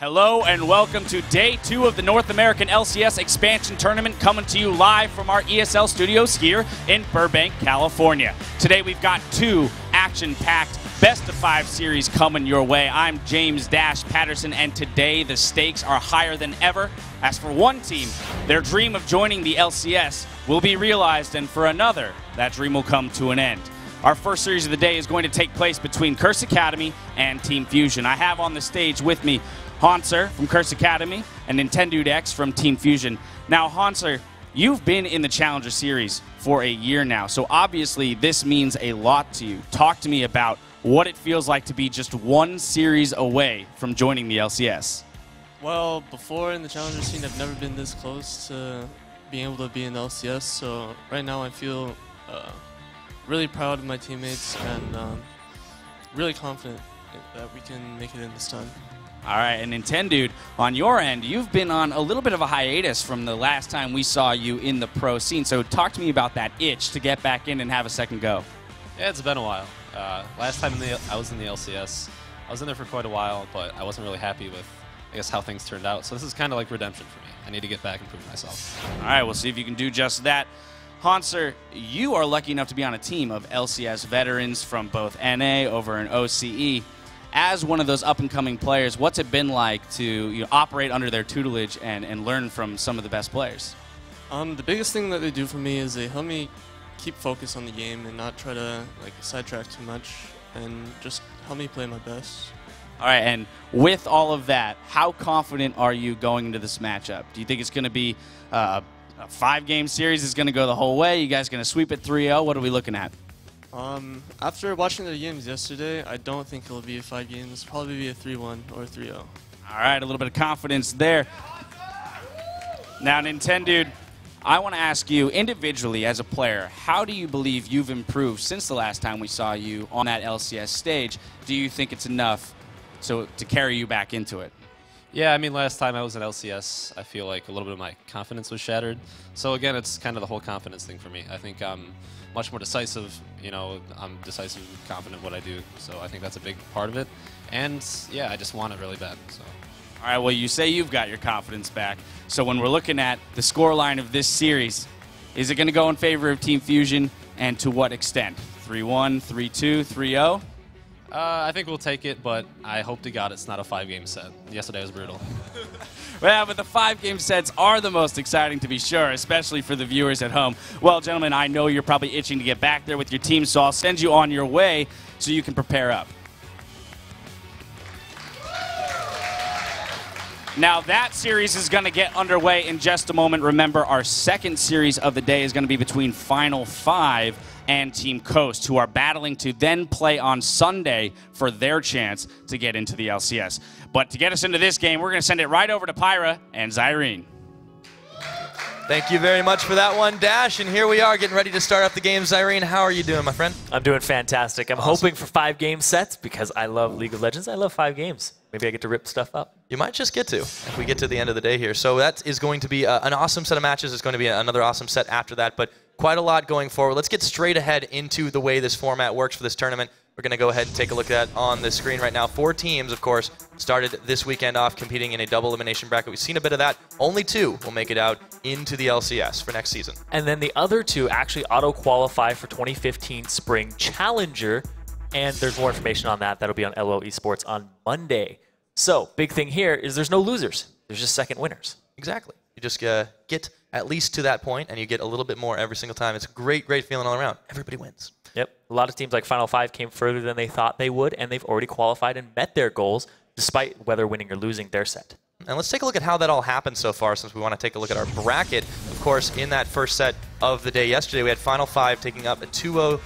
Hello and welcome to Day 2 of the North American LCS Expansion Tournament, coming to you live from our ESL studios here in Burbank, California. Today we've got two action-packed best-of-5 series coming your way. I'm James Dash Patterson, and today the stakes are higher than ever. As for one team, their dream of joining the LCS will be realized, and for another, that dream will come to an end. Our first series of the day is going to take place between Curse Academy and Team Fusion. I have on the stage with me Hanser from Curse Academy and Nintendude X from Team Fusion. Now, Hanser, you've been in the Challenger Series for a year now, so obviously this means a lot to you. Talk to me about what it feels like to be just one series away from joining the LCS. Well, before in the Challenger scene, I've never been this close to being able to be in the LCS, so right now I feel really proud of my teammates and really confident that we can make it in this time. All right, and Nintendude, on your end, you've been on a little bit of a hiatus from the last time we saw you in the pro scene. So talk to me about that itch to get back in and have a second go. Yeah, it's been a while. Last time I was in the LCS, I was in there for quite a while, but I wasn't really happy with, I guess, how things turned out. So this is kind of like redemption for me. I need to get back and prove myself. All right, we'll see if you can do just that. Hanser, you are lucky enough to be on a team of LCS veterans from both NA over in OCE. As one of those up-and-coming players, what's it been like to operate under their tutelage and learn from some of the best players? The biggest thing that they do for me is they help me keep focus on the game and not try to sidetrack too much, and just help me play my best. All right, and with all of that, how confident are you going into this matchup? Do you think it's going to be a 5-game series? Is going to go the whole way? You guys going to sweep it 3-0? What are we looking at? After watching the games yesterday, I don't think it'll be a 5 games. It'll probably be a 3-1 or a 3-0. All right, a little bit of confidence there. Now, Nintendude, I want to ask you individually as a player, how do you believe you've improved since the last time we saw you on that LCS stage? Do you think it's enough to carry you back into it? Yeah, I mean, last time I was in LCS, I feel like a little bit of my confidence was shattered. So again, it's kind of the whole confidence thing for me. I think I'm much more decisive. I'm decisive and confident in what I do. So I think that's a big part of it. And yeah, I just want it really bad. So. All right, well, you say you've got your confidence back. So when we're looking at the scoreline of this series, is it going to go in favor of Team Fusion, and to what extent? 3-1, 3-2, 3-0? I think we'll take it, but I hope to God it's not a 5-game set. Yesterday was brutal. Well, but the 5-game sets are the most exciting, to be sure, especially for the viewers at home. Well, gentlemen, I know you're probably itching to get back there with your team, so I'll send you on your way so you can prepare up. Now, that series is going to get underway in just a moment. Remember, our second series of the day is going to be between Final 5 and Team Coast, who are battling to then play on Sunday for their chance to get into the LCS. But to get us into this game, we're going to send it right over to Pyra and Zyrene. Thank you very much for that one, Dash. And here we are getting ready to start up the game. Zyrene, how are you doing, my friend? I'm doing fantastic. I'm hoping for 5-game sets because I love League of Legends. I love 5 games. Maybe I get to rip stuff up. You might just get to if we get to the end of the day here. So that is going to be an awesome set of matches. It's going to be another awesome set after that, but quite a lot going forward. Let's get straight ahead into the way this format works for this tournament. We're going to go ahead and take a look at that on the screen right now. 4 teams, of course, started this weekend off competing in a double elimination bracket. We've seen a bit of that. Only 2 will make it out into the LCS for next season. And then the other 2 actually auto-qualify for 2015 Spring Challenger, and there's more information on that. That'll be on LO Esports on Monday. So, big thing here is there's no losers. There's just second winners. Exactly. You just get at least to that point, and you get a little bit more every single time. It's a great, great feeling all around. Everybody wins. Yep. A lot of teams like Final 5 came further than they thought they would, and they've already qualified and met their goals, despite whether winning or losing their set. And let's take a look at how that all happened so far, since we want to take a look at our bracket. Of course, in that first set of the day yesterday, we had Final 5 taking up a 2-0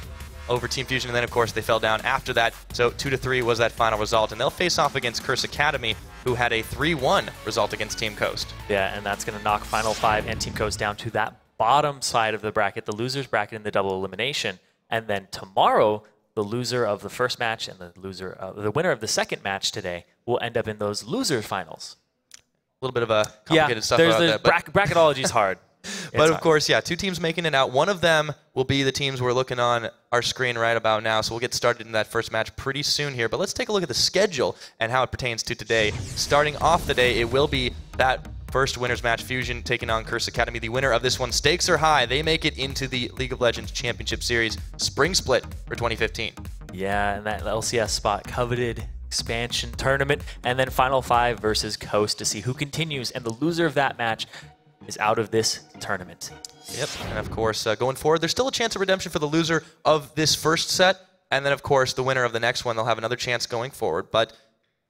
over Team Fusion, and then, of course, they fell down after that. So 2-3 was that final result, and they'll face off against Curse Academy, who had a 3-1 result against Team Coast. Yeah, and that's going to knock Final 5 and Team Coast down to that bottom side of the bracket, the losers bracket in the double elimination. And then tomorrow, the loser of the first match and the winner of the second match today will end up in those losers finals. A little bit of a complicated stuff about that. Bracketology is hard. But of course, yeah, 2 teams making it out. One of them will be the teams we're looking on our screen right about now. So we'll get started in that first match pretty soon here. But let's take a look at the schedule and how it pertains to today. Starting off the day, it will be that first winners match, Fusion taking on Curse Academy. The winner of this one, stakes are high. They make it into the League of Legends Championship Series Spring Split for 2015. Yeah, and that LCS spot, coveted expansion tournament, and then Final 5 versus Coast to see who continues, and the loser of that match is out of this tournament. Yep, and of course, going forward, there's still a chance of redemption for the loser of this first set, and then of course, the winner of the next one, they'll have another chance going forward, but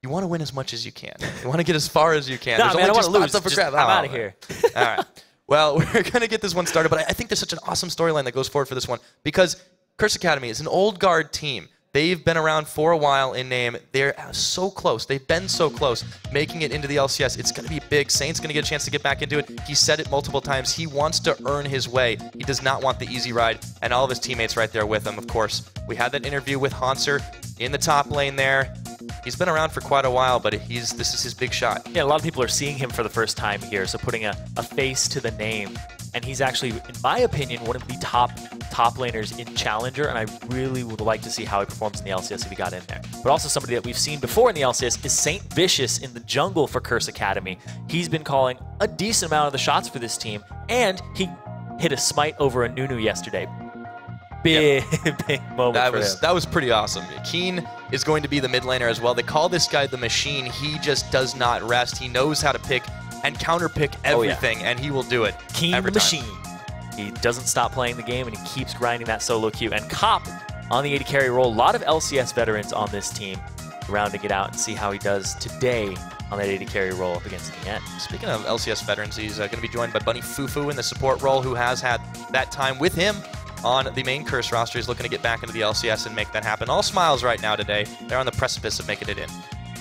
you want to win as much as you can. You want to get as far as you can. No, There's man, only I want to lose. I'm out of man. here. All right. Well, we're going to get this one started, but I think there's such an awesome storyline that goes forward for this one because Curse Academy is an old guard team. They've been around for a while in name. They're so close. They've been so close making it into the LCS. It's going to be big. Saint's going to get a chance to get back into it. He said it multiple times. He wants to earn his way. He does not want the easy ride, and all of his teammates right there with him, of course. We had that interview with Hanser in the top lane there. He's been around for quite a while, but this is his big shot. Yeah, a lot of people are seeing him for the first time here, so putting a face to the name. And he's actually, in my opinion, one of the top laners in Challenger, and I really would like to see how he performs in the LCS if he got in there. But also somebody that we've seen before in the LCS is Saint Vicious in the jungle for Curse Academy. He's been calling a decent amount of the shots for this team, and he hit a smite over a Nunu yesterday. Big moment for him. That was pretty awesome. Keen is going to be the mid laner as well. They call this guy the Machine. He just does not rest. He knows how to pick and counterpick everything, and he will do it Keen every the time. Machine. He doesn't stop playing the game, and he keeps grinding that solo queue. And Cop on the AD carry role. A lot of LCS veterans on this team, rounding it out and see how he does today on that AD carry role up against the end. Speaking of LCS veterans, he's going to be joined by Bunny Fufu in the support role, who has had that time with him on the main Curse roster. He's looking to get back into the LCS and make that happen. All smiles right now today. They're on the precipice of making it in.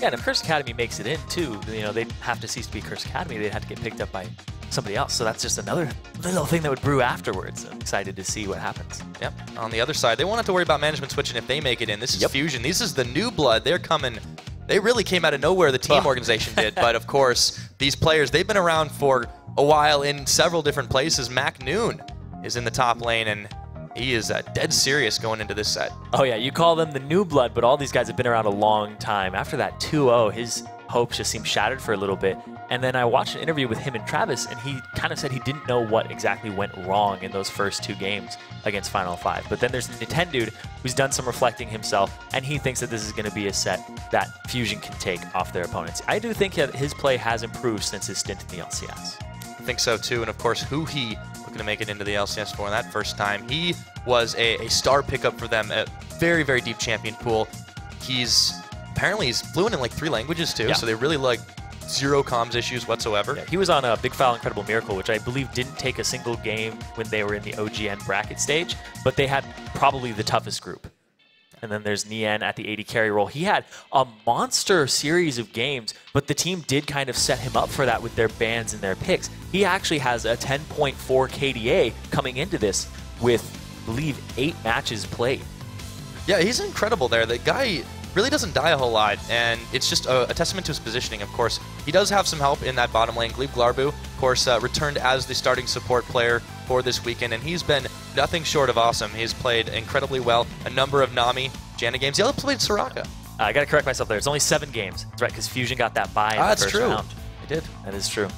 Yeah, and if Curse Academy makes it in, too, you know, they'd have to cease to be Curse Academy. They'd have to get picked up by somebody else. So that's just another little thing that would brew afterwards. I'm excited to see what happens. Yep. On the other side, they won't have to worry about management switching if they make it in. This is Fusion. This is the new blood. They're coming. They really came out of nowhere, the team organization did. But, of course, these players, they've been around for a while in several different places. Mac Noon is in the top lane, and he is dead serious going into this set. Oh, yeah, you call them the new blood, but all these guys have been around a long time. After that 2-0, his hopes just seemed shattered for a little bit. And then I watched an interview with him and Travis, and he kind of said he didn't know what exactly went wrong in those first 2 games against Final 5. But then there's the Nintendo who's done some reflecting himself, and he thinks that this is going to be a set that Fusion can take off their opponents. I do think that his play has improved since his stint in the LCS. I think so, too. And, of course, Huhi looking to make it into the LCS for that first time. He was a star pickup for them, a very, very deep champion pool. He's fluent in like 3 languages, too, so they really like zero comms issues whatsoever. Yeah, he was on a Big Foul Incredible Miracle, which I believe didn't take a single game when they were in the OGN bracket stage, but they had probably the toughest group. And then there's Nien at the AD carry role. He had a monster series of games, but the team did kind of set him up for that with their bans and their picks. He actually has a 10.4 KDA coming into this with, I believe, 8 matches played. Yeah, he's incredible there. The guy really doesn't die a whole lot, and it's just a testament to his positioning, of course. He does have some help in that bottom lane. Glebe Glarbu, of course, returned as the starting support player for this weekend, and he's been nothing short of awesome. He's played incredibly well. A number of Nami, Janna games. He also played Soraka. I got to correct myself there. It's only 7 games. That's right, because Fusion got that bye in the first round. They did. That is true.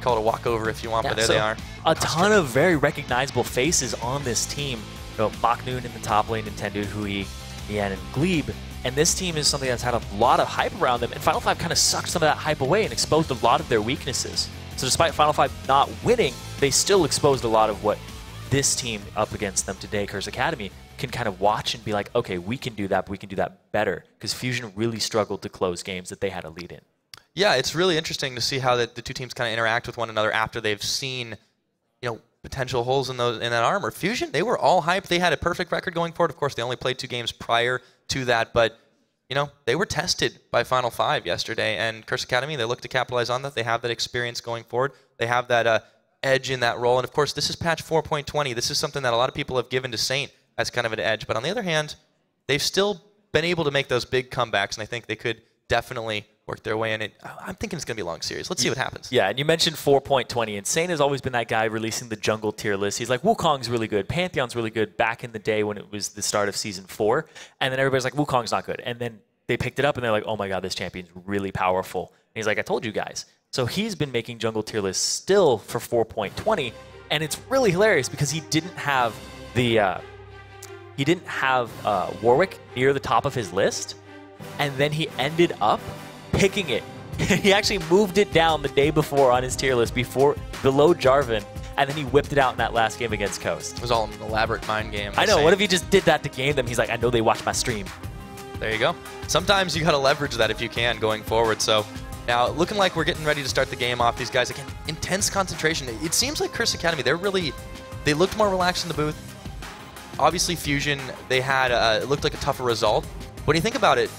Call it a walkover if you want, but there they are. A ton of very recognizable faces on this team. You know, Maknoon in the top lane, Nintendo, Hui, Nien, and Glebe. And this team is something that's had a lot of hype around them, and Final 5 kind of sucked some of that hype away and exposed a lot of their weaknesses. So despite Final 5 not winning, they still exposed a lot of what this team up against them today, Curse Academy, can kind of watch and be like, okay, we can do that, but we can do that better. Because Fusion really struggled to close games that they had a lead in. Yeah, it's really interesting to see how the 2 teams kind of interact with one another after they've seen, you know, potential holes in that armor. Fusion, they were all hyped. They had a perfect record going forward. Of course, they only played 2 games prior to that, but you know, they were tested by Final 5 yesterday, and Curse Academy, they look to capitalize on that. They have that experience going forward. They have that edge in that role, and of course, this is patch 4.20. This is something that a lot of people have given to Saint as kind of an edge, but on the other hand, they've still been able to make those big comebacks, and I think they could definitely work their way in. I'm thinking it's going to be a long series. Let's see what happens. Yeah, and you mentioned 4.20. Insane has always been that guy releasing the jungle tier list. He's like, Wukong's really good. Pantheon's really good back in the day when it was the start of Season 4. And then everybody's like, Wukong's not good. And then they picked it up and they're like, oh my god, this champion's really powerful. And he's like, I told you guys. So he's been making jungle tier lists still for 4.20. And it's really hilarious because he didn't have Warwick near the top of his list. And then he ended up picking it. He actually moved it down the day before on his tier list below Jarvan, and then he whipped it out in that last game against Coast. It was all an elaborate mind game. I know. What if he just did that to game them? He's like, I know they watch my stream. There you go. Sometimes you got to leverage that if you can going forward. So now looking like we're getting ready to start the game off. These guys, again, intense concentration. It seems like Curse Academy, they looked more relaxed in the booth. Obviously Fusion, they had, it looked like a tougher result. When you think about it,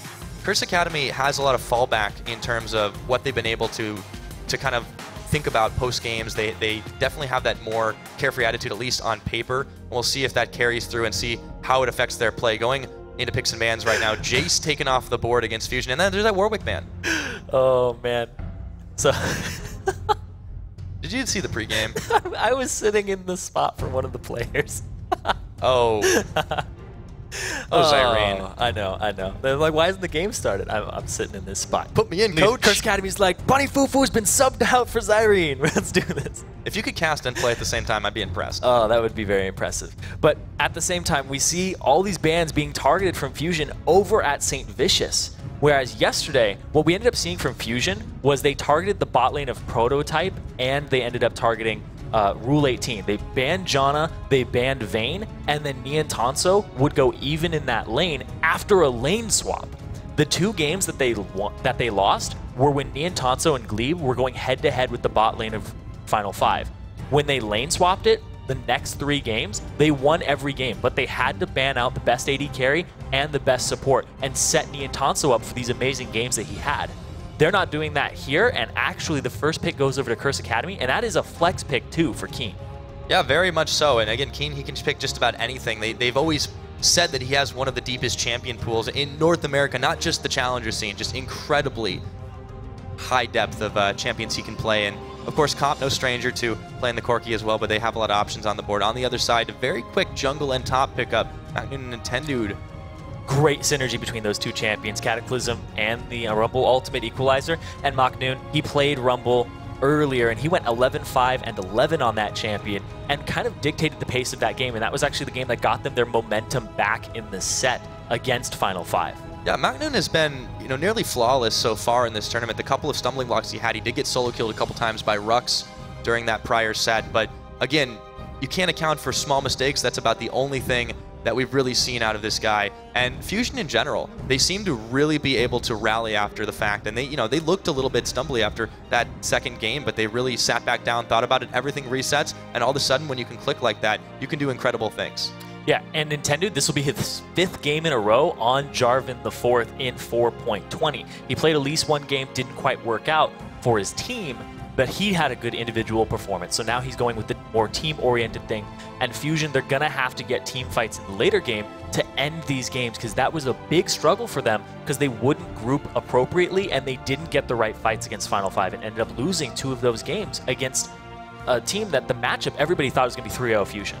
Curse Academy has a lot of fallback in terms of what they've been able to kind of think about post-games. They definitely have that more carefree attitude, at least on paper. We'll see if that carries through and see how it affects their play. Going into picks and bans right now, Jace taken off the board against Fusion, and then there's that Warwick ban. Oh, man. So... Did you see the pregame? I was sitting in the spot for one of the players. Oh, Zyrene. I know. They're like, why hasn't the game started? I'm sitting in this spot. Put me in, coach. Curse Academy's like, Bunny Fufu's been subbed out for Zyrene. Let's do this. If you could cast and play at the same time, I'd be impressed. Oh, that would be very impressive. But at the same time, we see all these bans being targeted from Fusion over at St. Vicious. Whereas yesterday, what we ended up seeing from Fusion was they targeted the bot lane of Prototype, and they ended up targeting Rule 18. They banned Janna, they banned Vayne, and then Nian Tanso would go even in that lane after a lane swap. The two games that they lost were when Nian Tanso and Glebe were going head-to-head with the bot lane of Final 5. When they lane swapped it, the next 3 games, they won every game, but they had to ban out the best AD carry and the best support and set Nian Tanso up for these amazing games that he had. They're not doing that here, and actually the first pick goes over to Curse Academy, and that is a flex pick too for Keen. Yeah, very much so. And again, Keen, he can pick just about anything. They've always said that he has one of the deepest champion pools in North America, not just the challenger scene, just incredibly high depth of champions he can play. And of course, Comp, no stranger to playing the Corki as well, but they have a lot of options on the board. On the other side, a very quick jungle and top pickup. Magnoon and Nintendude. Great synergy between those two champions, Cataclysm and the Rumble Ultimate Equalizer. And Magnoon, he played Rumble earlier, and he went 11-5 and 11 on that champion and kind of dictated the pace of that game. And that was actually the game that got them their momentum back in the set against Final 5. Yeah, Magnoon has been, nearly flawless so far in this tournament. The couple of stumbling blocks he had, he did get solo killed a couple times by Rux during that prior set. But again, you can't account for small mistakes. That's about the only thing that we've really seen out of this guy. And Fusion in general, they seem to really be able to rally after the fact. And they looked a little bit stumbly after that second game, but they really sat back down, thought about it, everything resets, and all of a sudden when you can click like that, you can do incredible things. Yeah, and Nintendo, this will be his 5th game in a row on Jarvan the 4th in 4.20. He played at least one game, didn't quite work out for his team, but he had a good individual performance. So now he's going with the more team-oriented thing. And Fusion, they're going to have to get team fights in the later game to end these games, because that was a big struggle for them because they wouldn't group appropriately and they didn't get the right fights against Final 5 and ended up losing 2 of those games against a team that the matchup everybody thought was going to be 3-0 Fusion.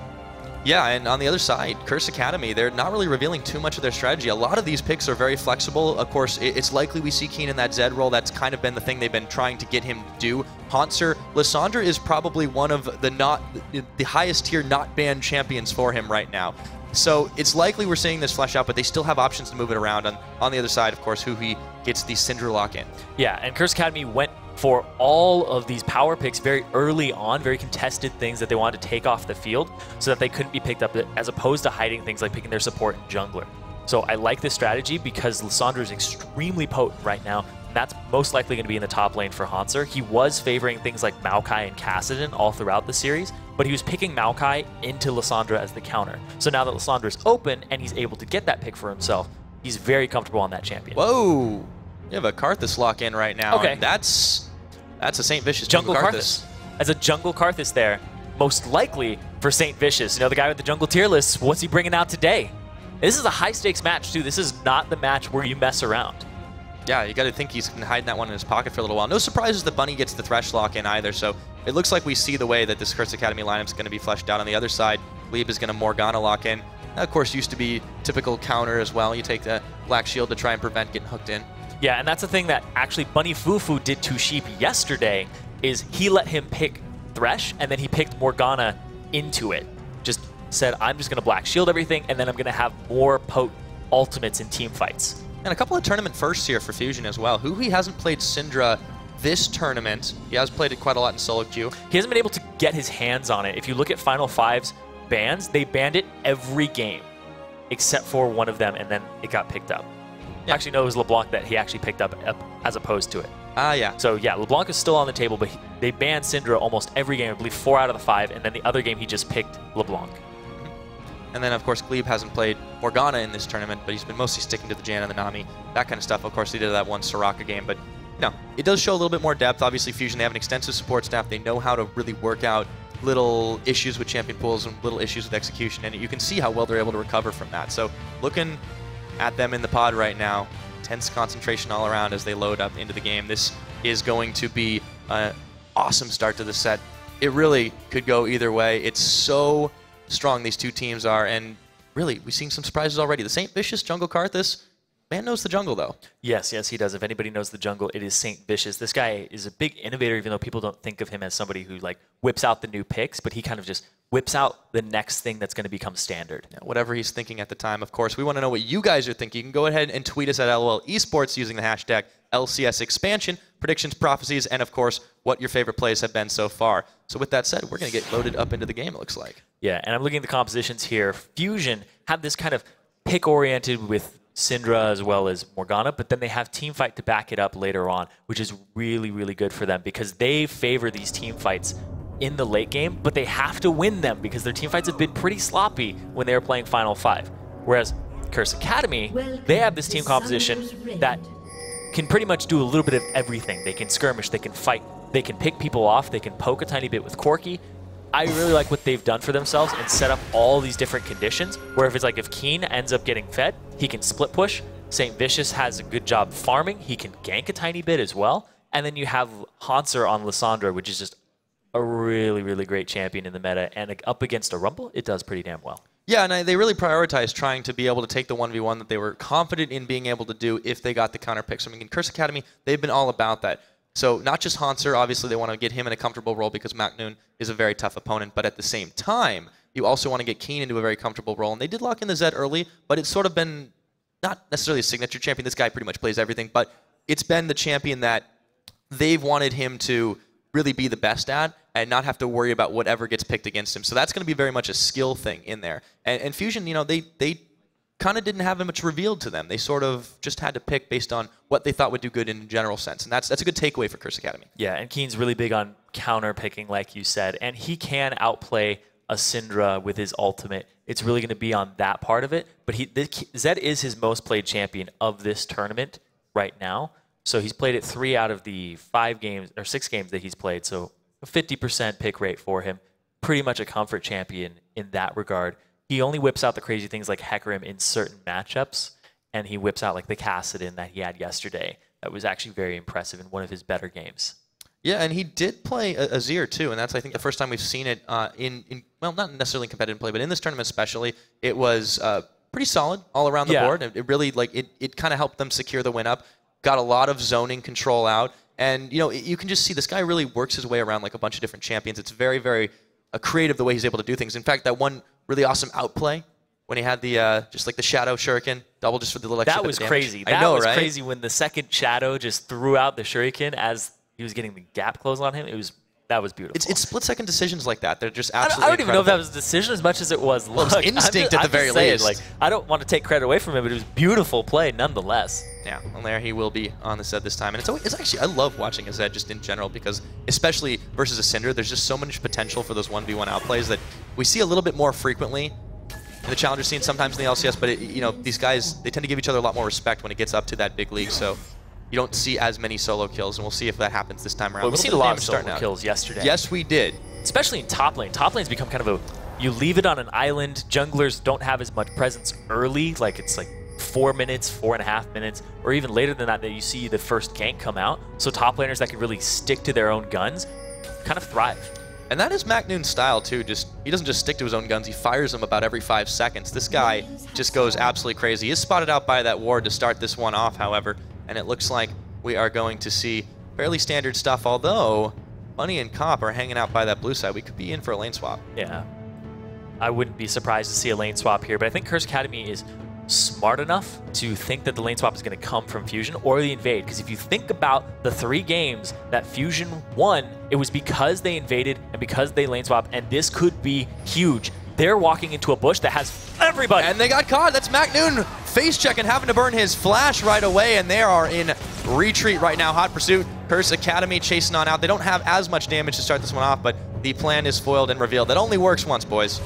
Yeah, and on the other side, Curse Academy, they're not really revealing too much of their strategy. A lot of these picks are very flexible. Of course, it's likely we see Keen in that Zed role. That's kind of been the thing they've been trying to get him to do. Haunter, Lissandra is probably one of the highest tier not banned champions for him right now. So it's likely we're seeing this flesh out, but they still have options to move it around. On the other side, of course, Huhi gets the Syndra lock in. Yeah, and Curse Academy went for all of these power picks very early on, very contested things that they wanted to take off the field so that they couldn't be picked up, as opposed to hiding things like picking their support and jungler. So I like this strategy because Lissandra is extremely potent right now. And that's most likely going to be in the top lane for Haunter. He was favoring things like Maokai and Kassadin all throughout the series, but he was picking Maokai into Lissandra as the counter. So now that Lissandra is open and he's able to get that pick for himself, he's very comfortable on that champion. Whoa! You have a Karthus lock in right now. Okay. That's a St. Vicious Jungle Karthus. As a Jungle Karthus there, most likely for St. Vicious. The guy with the jungle tier list, what's he bringing out today? This is a high-stakes match, too. This is not the match where you mess around. Yeah, you got to think he's been hiding that one in his pocket for a little while. No surprises that Bunny gets the Thresh lock in either, so it looks like we see the way that this Curse Academy lineup is going to be fleshed out. On the other side, Glebe is going to Morgana lock in. That, of course, used to be typical counter as well. You take the Black Shield to try and prevent getting hooked in. Yeah, and that's the thing that actually Bunny Fufu did to Sheep yesterday, is he let him pick Thresh, and then he picked Morgana into it. Just said, I'm just going to Black Shield everything, and then I'm going to have more potent ultimates in team fights. And a couple of tournament firsts here for Fusion as well. He hasn't played Syndra this tournament. He has played it quite a lot in solo queue. He hasn't been able to get his hands on it. If you look at Final Five's bans, they banned it every game, except for one of them, and then it got picked up. Yeah. Actually, no, it was LeBlanc that he actually picked up as opposed to it. Yeah. So yeah, LeBlanc is still on the table, but they banned Syndra almost every game. I believe 4 out of the 5, and then the other game he just picked LeBlanc. And then, of course, Glebe hasn't played Morgana in this tournament, but he's been mostly sticking to the Jan and the Nami, that kind of stuff. Of course, he did that one Soraka game, but no, it does show a little bit more depth. Obviously, Fusion, they have an extensive support staff. They know how to really work out little issues with champion pools and little issues with execution, and you can see how well they're able to recover from that. So looking at them in the pod right now, tense concentration all around as they load up into the game. This is going to be an awesome start to the set. It really could go either way. It's so strong these two teams are, and really, we've seen some surprises already. The St. Vicious Jungle Karthus, man knows the jungle, though. Yes, he does. If anybody knows the jungle, it is St. Vicious. This guy is a big innovator, even though people don't think of him as somebody who like whips out the new picks, but he kind of just whips out the next thing that's going to become standard. Yeah, whatever he's thinking at the time, of course. We want to know what you guys are thinking. You can go ahead and tweet us at LOL Esports using the hashtag LCS Expansion, predictions, prophecies, and of course, what your favorite plays have been so far. So with that said, we're going to get loaded up into the game, it looks like. Yeah, and I'm looking at the compositions here. Fusion have this kind of pick-oriented with Syndra as well as Morgana, but then they have team fight to back it up later on, which is really, really good for them because they favor these team fights in the late game, but they have to win them because their team fights have been pretty sloppy when they were playing Final Five. Whereas Curse Academy, they have this team composition that can pretty much do a little bit of everything. They can skirmish, they can fight, they can pick people off, they can poke a tiny bit with Corki. I really like what they've done for themselves and set up all these different conditions where if it's like if Keen ends up getting fed, he can split push. St. Vicious has a good job farming. He can gank a tiny bit as well. And then you have Hanser on Lissandra, which is just a really, really great champion in the meta. And up against a Rumble, it does pretty damn well. Yeah, and they really prioritized trying to be able to take the 1v1 that they were confident in being able to do if they got the counter picks. I mean, in Curse Academy, they've been all about that. So not just Hanser, obviously they want to get him in a comfortable role because Maknoon is a very tough opponent, but at the same time, you also want to get Keen into a very comfortable role. And they did lock in the Zed early, but it's sort of been not necessarily a signature champion. This guy pretty much plays everything, but it's been the champion that they've wanted him to really be the best at and not have to worry about whatever gets picked against him. So that's going to be very much a skill thing in there. And Fusion, you know, they kind of didn't have much revealed to them. They sort of just had to pick based on what they thought would do good in a general sense. And that's a good takeaway for Curse Academy. Yeah, and Keen's really big on counter picking, like you said. And he can outplay a Syndra with his ultimate. It's really going to be on that part of it. But Zed is his most played champion of this tournament right now. So he's played it 3 out of the 5 games, or 6 games that he's played. So a 50% pick rate for him. Pretty much a comfort champion in that regard. He only whips out the crazy things like Hecarim in certain matchups, and he whips out like the Kassadin that he had yesterday. That was actually very impressive in one of his better games. Yeah, and he did play Azir too, and that's, I think, the first time we've seen it well, not necessarily in competitive play, but in this tournament especially, it was pretty solid all around the board. It really, like, it kind of helped them secure the win up, got a lot of zoning control out, and, you know, you can just see this guy really works his way around like a bunch of different champions. It's very, very creative the way he's able to do things. In fact, that one really awesome outplay when he had the just like the shadow shuriken double just for the little extra. That was damage. crazy. I know, that was right? crazy when the second shadow just threw out the shuriken as he was getting the gap closed on him. That was beautiful. It's split-second decisions like that. They're just absolutely I don't even know if that was a decision as much as it was luck. Well, it was instinct at the very least. Like, I don't want to take credit away from him, but it was beautiful play nonetheless. Yeah, well, there he will be on the Zed this time. And it's actually, I love watching a Zed just in general because, especially versus a Syndra, there's just so much potential for those 1v1 outplays that we see a little bit more frequently in the challenger scene, sometimes in the LCS, but you know, these guys, they tend to give each other a lot more respect when it gets up to that big league. So you don't see as many solo kills, and we'll see if that happens this time around. Well, we've seen a lot of solo kills yesterday. Yes, we did. Especially in top lane. Top lane's become kind of you leave it on an island. Junglers don't have as much presence early. Like, it's like 4 minutes, 4.5 minutes, or even later than that you see the first gank come out. So top laners that can really stick to their own guns kind of thrive. And that is Macnoon's style too. He doesn't just stick to his own guns, he fires them about every 5 seconds. This guy just goes absolutely crazy. He is spotted out by that ward to start this one off, however, and it looks like we are going to see fairly standard stuff, although Bunny and Cop are hanging out by that blue side. We could be in for a lane swap. Yeah. I wouldn't be surprised to see a lane swap here, but I think Curse Academy is smart enough to think that the lane swap is going to come from Fusion or the invade, because if you think about the 3 games that Fusion won, it was because they invaded and because they lane swapped, and this could be huge. They're walking into a bush that has everybody. And they got caught. That's Macnoon face checking, having to burn his flash right away, and they are in retreat right now. Hot pursuit. Curse Academy chasing on out. They don't have as much damage to start this one off, but the plan is foiled and revealed. That only works once, boys.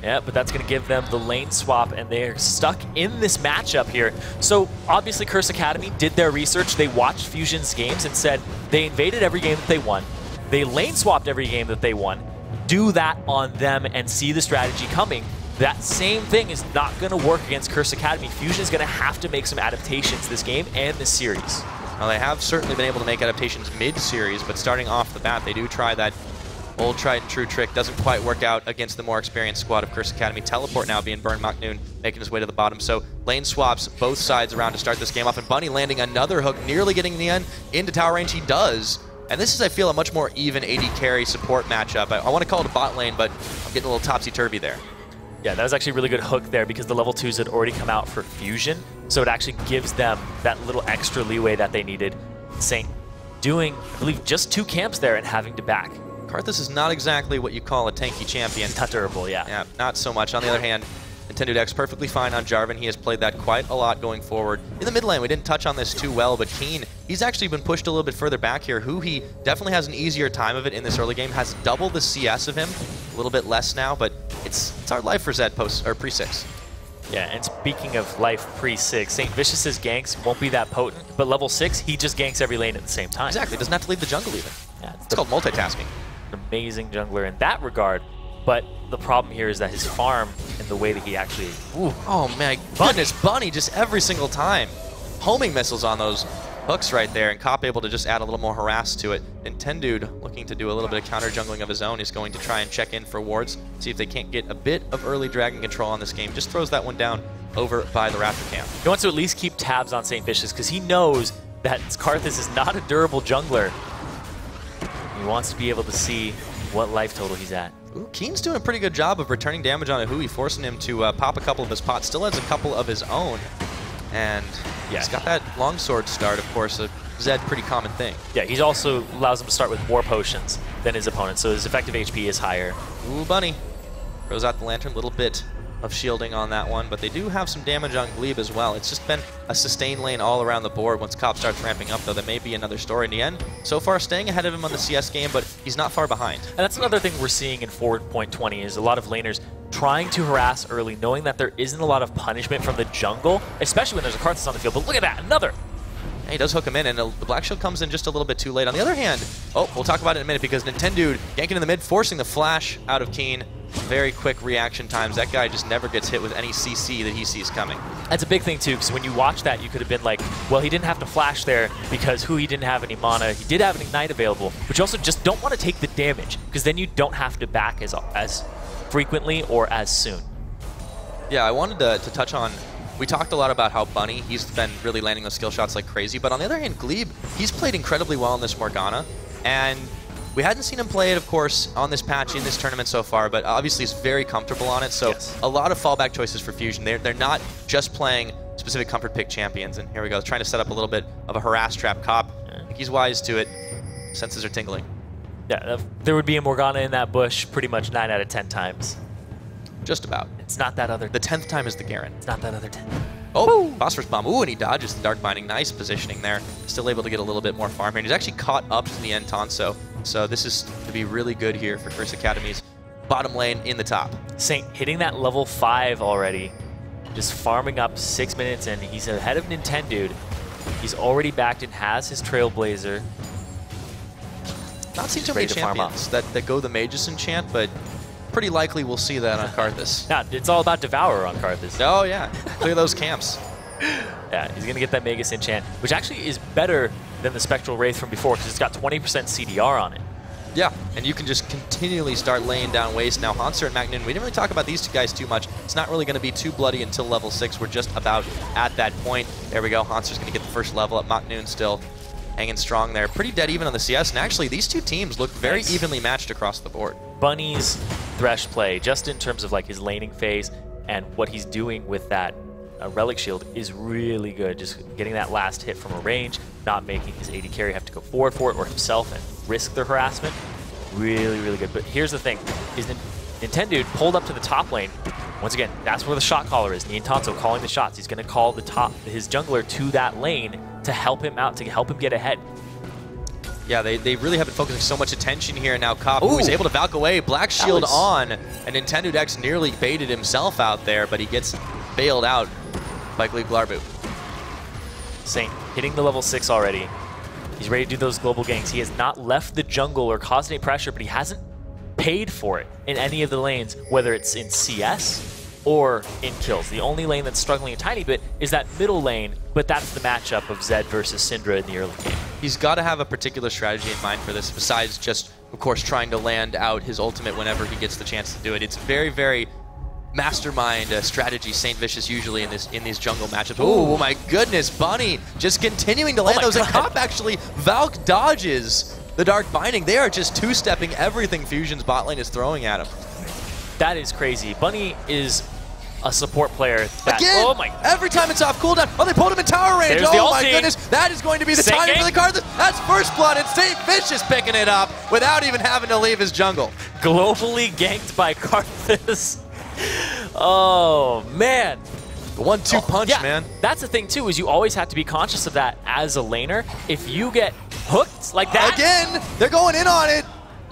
Yeah, but that's going to give them the lane swap, and they're stuck in this matchup here. So obviously Curse Academy did their research. They watched Fusion's games and said they invaded every game that they won. They lane swapped every game that they won. Do that on them and see the strategy coming. That same thing is not going to work against Curse Academy. Fusion is going to have to make some adaptations this game and this series. Well, they have certainly been able to make adaptations mid-series, but starting off the bat, they do try that old tried and true trick. Doesn't quite work out against the more experienced squad of Curse Academy. Teleport now being burned. Macnoon making his way to the bottom. So lane swaps both sides around to start this game off, and Bunny landing another hook, nearly getting the end into tower range. He does. And this is, I feel, a much more even AD carry support matchup. I want to call it a bot lane, but I'm getting a little topsy-turvy there. Yeah, that was actually a really good hook there because the level 2s had already come out for Fusion, so it actually gives them that little extra leeway that they needed. Saint doing, I believe, just 2 camps there and having to back. Karthus is not exactly what you call a tanky champion. Not durable, yeah. Yeah, not so much. On the other hand, Nintendo Dex perfectly fine on Jarvan. He has played that quite a lot going forward. In the mid lane, we didn't touch on this too well, but Keen, he's actually been pushed a little bit further back here. He definitely has an easier time of it in this early game, has double the CS of him, a little bit less now, but it's hard life for Zed post or pre-6. Yeah, and speaking of life pre-6, St. Vicious's ganks won't be that potent, but level 6, he just ganks every lane at the same time. Exactly, doesn't have to leave the jungle even. Yeah, it's called multitasking. An amazing jungler in that regard, but the problem here is that his farm and the way that he actually... Ooh, oh my goodness, Bunny just every single time. Homing missiles on those hooks right there, and Cop able to just add a little more harass to it. Nintendude looking to do a little bit of counter jungling of his own. He's going to try and check in for wards, see if they can't get a bit of early dragon control on this game. Just throws that one down over by the Raptor camp. He wants to at least keep tabs on St. Vicious because he knows that Karthus is not a durable jungler. He wants to be able to see what life total he's at. Ooh, Keen's doing a pretty good job of returning damage on Ahui, forcing him to pop a couple of his pots. Still has a couple of his own. And yeah, he's got that longsword start, of course, a Zed pretty common thing. Yeah, he also allows him to start with more potions than his opponent, so his effective HP is higher. Ooh, Bunny. Throws out the lantern, a little bit of shielding on that one, but they do have some damage on Glebe as well. It's just been a sustained lane all around the board. Once Cop starts ramping up, though, that may be another story in the end. So far, staying ahead of him on the CS game, but he's not far behind. And that's another thing we're seeing in forward point 20 is a lot of laners trying to harass early, knowing that there isn't a lot of punishment from the jungle, especially when there's a Karthus on the field. But look at that, another! Yeah, he does hook him in, and the Black Shield comes in just a little bit too late. On the other hand, oh, we'll talk about it in a minute, because Nintendude yanking in the mid, forcing the flash out of Keen. Very quick reaction times. That guy just never gets hit with any CC that he sees coming. That's a big thing, too, because when you watch that, you could have been like, well, he didn't have to flash there because he didn't have any mana. He did have an Ignite available, but you also just don't want to take the damage, because then you don't have to back as frequently or as soon. Yeah, I wanted to touch on, we talked a lot about how Bunny, he's been really landing those skill shots like crazy, but on the other hand, Glebe, he's played incredibly well in this Morgana, and we hadn't seen him play it, of course, on this patch in this tournament so far, but obviously he's very comfortable on it, so yes, a lot of fallback choices for Fusion. They're not just playing specific comfort pick champions, and here we go, trying to set up a little bit of a harass trap. Cop, I think he's wise to it. Senses are tingling. Yeah, there would be a Morgana in that bush pretty much 9 out of 10 times. Just about. It's not that other... The 10th time is the Garen. It's not that other 10. Oh, Phosphorus Bomb. Ooh, and he dodges the Dark Binding. Nice positioning there. Still able to get a little bit more farm here. And he's actually caught up to the end Tanso. So this is to be really good here for Curse Academy's bottom lane in the top. Saint hitting that level 5 already. Just farming up 6 minutes in. He's ahead of Nintendude. He's already backed and has his Trailblazer. Not seen too many champions that go the Magus enchant, but pretty likely we'll see that on Karthus. Yeah, it's all about Devourer on Karthus. Oh yeah, clear those camps. Yeah, he's going to get that Mega Enchant, which actually is better than the Spectral Wraith from before because it's got 20% CDR on it. Yeah, and you can just continually start laying down waste. Now, Hanser and McNoon, we didn't really talk about these two guys too much. It's not really going to be too bloody until level 6. We're just about at that point. There we go. Hanser's going to get the first level up. McNoon still hanging strong there. Pretty dead even on the CS. And actually, these two teams look very evenly matched across the board. Bunny's Thresh play, just in terms of like his laning phase and what he's doing with that Relic Shield, is really good. Just getting that last hit from a range, not making his AD carry have to go forward for it or himself and risk the harassment. Really, really good. But here's the thing, is Nintendo pulled up to the top lane. Once again, that's where the shot caller is. Niantanso calling the shots. He's going to call his jungler to that lane to help him out, to help him get ahead. Yeah, they really have been focusing so much attention here. Now Kapu is able to Valk away, Black Shield on, and Nintendo Dex nearly baited himself out there, but he gets bailed out by Glebe Glarbu. Saint hitting the level 6 already. He's ready to do those global ganks. He has not left the jungle or caused any pressure, but he hasn't paid for it in any of the lanes, whether it's in CS or in kills. The only lane that's struggling a tiny bit is that middle lane, but that's the matchup of Zed versus Syndra in the early game. He's got to have a particular strategy in mind for this, besides just, of course, trying to land out his ultimate whenever he gets the chance to do it. It's very, very mastermind strategy Saint Vicious usually in these jungle matchups. Oh my goodness, Bunny just continuing to land those. And Cop actually Valk dodges the Dark Binding. They are just two-stepping everything Fusion's bot lane is throwing at him. That is crazy. Bunny is a support player that, again, oh my, every time it's off cooldown. Oh, they pulled him in tower range. There's Oh my goodness, that is going to be the Saint timing for the card. That's first blood, and Saint Vicious picking it up without even having to leave his jungle. Globally ganked by Karthus. Oh man. The 1-2 punch, yeah, man. That's the thing too, is you always have to be conscious of that as a laner. If you get hooked like that. Again, they're going in on it.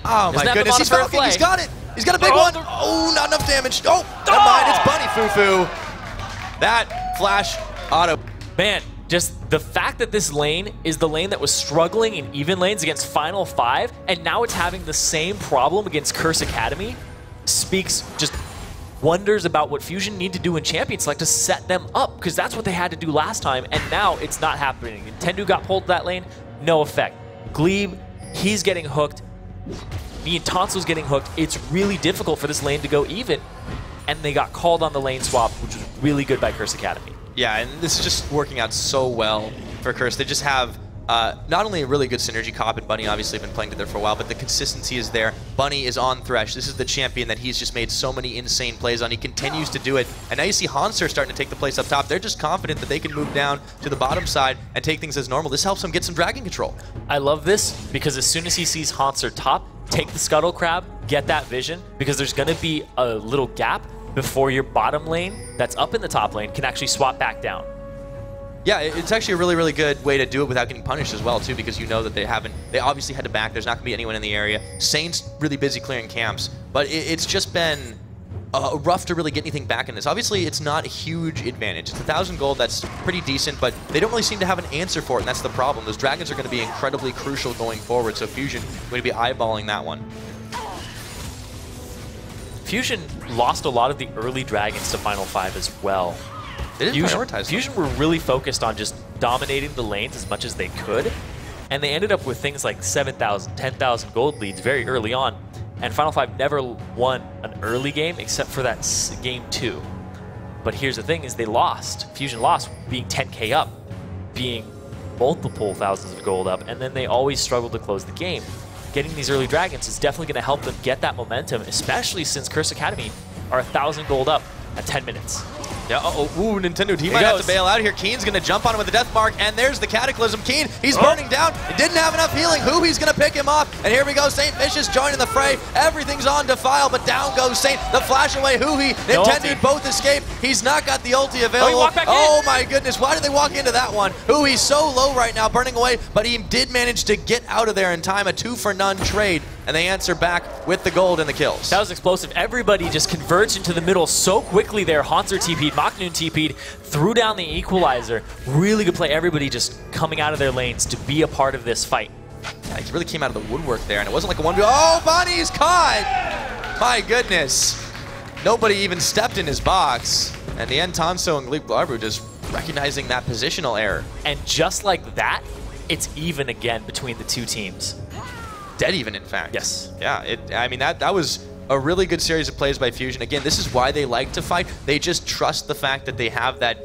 Oh my goodness, he's falcon, he's got it. He's got a big one. Oh, not enough damage. Oh, never mind, it's Bunny Fufu. That flash auto. Man, just the fact that this lane is the lane that was struggling in even lanes against Final 5, and now it's having the same problem against Curse Academy, speaks just wonders about what Fusion need to do in Champion Select to set them up, because that's what they had to do last time, and now it's not happening. Nintendo got pulled to that lane, no effect. Glebe, he's getting hooked. Niantanso's getting hooked. It's really difficult for this lane to go even, and they got called on the lane swap, which was really good by Curse Academy. Yeah, and this is just working out so well for Curse. They just have not only a really good synergy. Cop and Bunny obviously have been playing together for a while, but the consistency is there. Bunny is on Thresh. This is the champion that he's just made so many insane plays on. He continues to do it. And now you see Hanser starting to take the place up top. They're just confident that they can move down to the bottom side and take things as normal. This helps them get some dragon control. I love this because as soon as he sees Hanser top, take the Scuttle Crab, get that vision, because there's going to be a little gap before your bottom lane that's up in the top lane can actually swap back down. Yeah, it's actually a really, really good way to do it without getting punished as well, too, because you know that they obviously had to back. There's not going to be anyone in the area. Saint's really busy clearing camps, but it's just been rough to really get anything back in this. Obviously, it's not a huge advantage. It's 1,000 gold, that's pretty decent, but they don't really seem to have an answer for it, and that's the problem. Those dragons are going to be incredibly crucial going forward, so Fusion going to be eyeballing that one. Fusion lost a lot of the early dragons to Final 5 as well. They didn't prioritize Fusion were really focused on just dominating the lanes as much as they could, and they ended up with things like 7,000, 10,000 gold leads very early on, and Final 5 never won an early game except for that game 2. But here's the thing is they lost. Fusion lost being 10k up, being multiple thousands of gold up, and then they always struggled to close the game. Getting these early dragons is definitely going to help them get that momentum, especially since Curse Academy are 1,000 gold up at 10 minutes. Yeah, ooh, Nintendo, he might have to bail out here. Keen's going to jump on him with the Death Mark, and there's the Cataclysm. Keen, he's burning down. He didn't have enough healing. He's going to pick him up, and here we go. Saint Vicious joining the fray. Everything's on Defile, but down goes Saint. The flash away, Nintendo both escape. He's not got the ulti available. Oh my goodness, why did they walk into that one? He's so low right now, burning away, but he did manage to get out of there in time. A 2-for-none trade, and they answer back with the gold and the kills. That was explosive. Everybody just converged into the middle so quickly there. Hanser TP'd, McNoon TP'd, threw down the equalizer. Really good play. Everybody just coming out of their lanes to be a part of this fight. Yeah, he really came out of the woodwork there, and it wasn't like a 1v. Oh, Bonnie's caught! My goodness. Nobody even stepped in his box, and the Niantanso and Glebe Glarbu just recognizing that positional error. And just like that, it's even again between the two teams. Dead even, in fact. Yes. Yeah, I mean, that was a really good series of plays by Fusion. Again, this is why they like to fight. They just trust the fact that they have that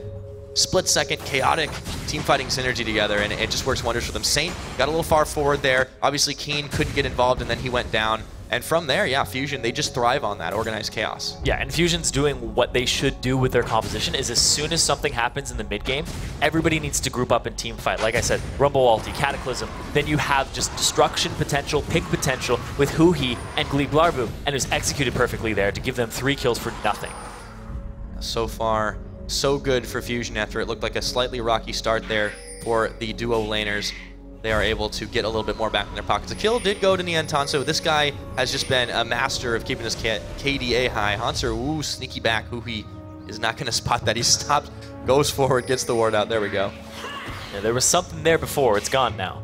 split-second chaotic team fighting synergy together, and it just works wonders for them. Saint got a little far forward there. Obviously, Keen couldn't get involved, and then he went down. And from there, yeah, Fusion, they just thrive on that organized chaos. Yeah, and Fusion's doing what they should do with their composition is as soon as something happens in the mid-game, everybody needs to group up and team fight. Like I said, Rumble Ulti, Cataclysm, then you have just destruction potential, pick potential with Huhi and Glebe Larvu, and it was executed perfectly there to give them 3 kills for nothing. So far, so good for Fusion after it looked like a slightly rocky start there for the duo laners. They are able to get a little bit more back in their pockets. A kill did go to Niantanso. This guy has just been a master of keeping his KDA high. Hanser, ooh, sneaky back. He is not going to spot that. He stops, goes forward, gets the ward out. There we go. Yeah, there was something there before. It's gone now.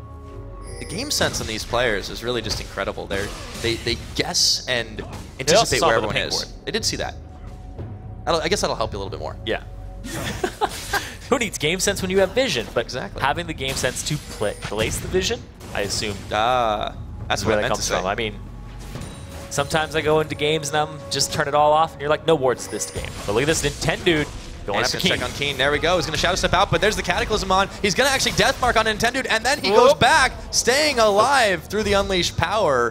The game sense on these players is really just incredible. They guess and anticipate where everyone is. They did see that. I guess that'll help you a little bit more. Yeah. Who needs game sense when you have vision? But exactly. Having the game sense to place the vision, I assume. That's where that comes from. I mean, sometimes I go into games and I'm just turn it all off, and you're like, no wards this game. But look at this Nintendude going after Keen. Check on Keen. There we go. He's going to shadow step out, but there's the Cataclysm on. He's going to actually death mark on Nintendude, and then he goes back, staying alive through the unleashed power.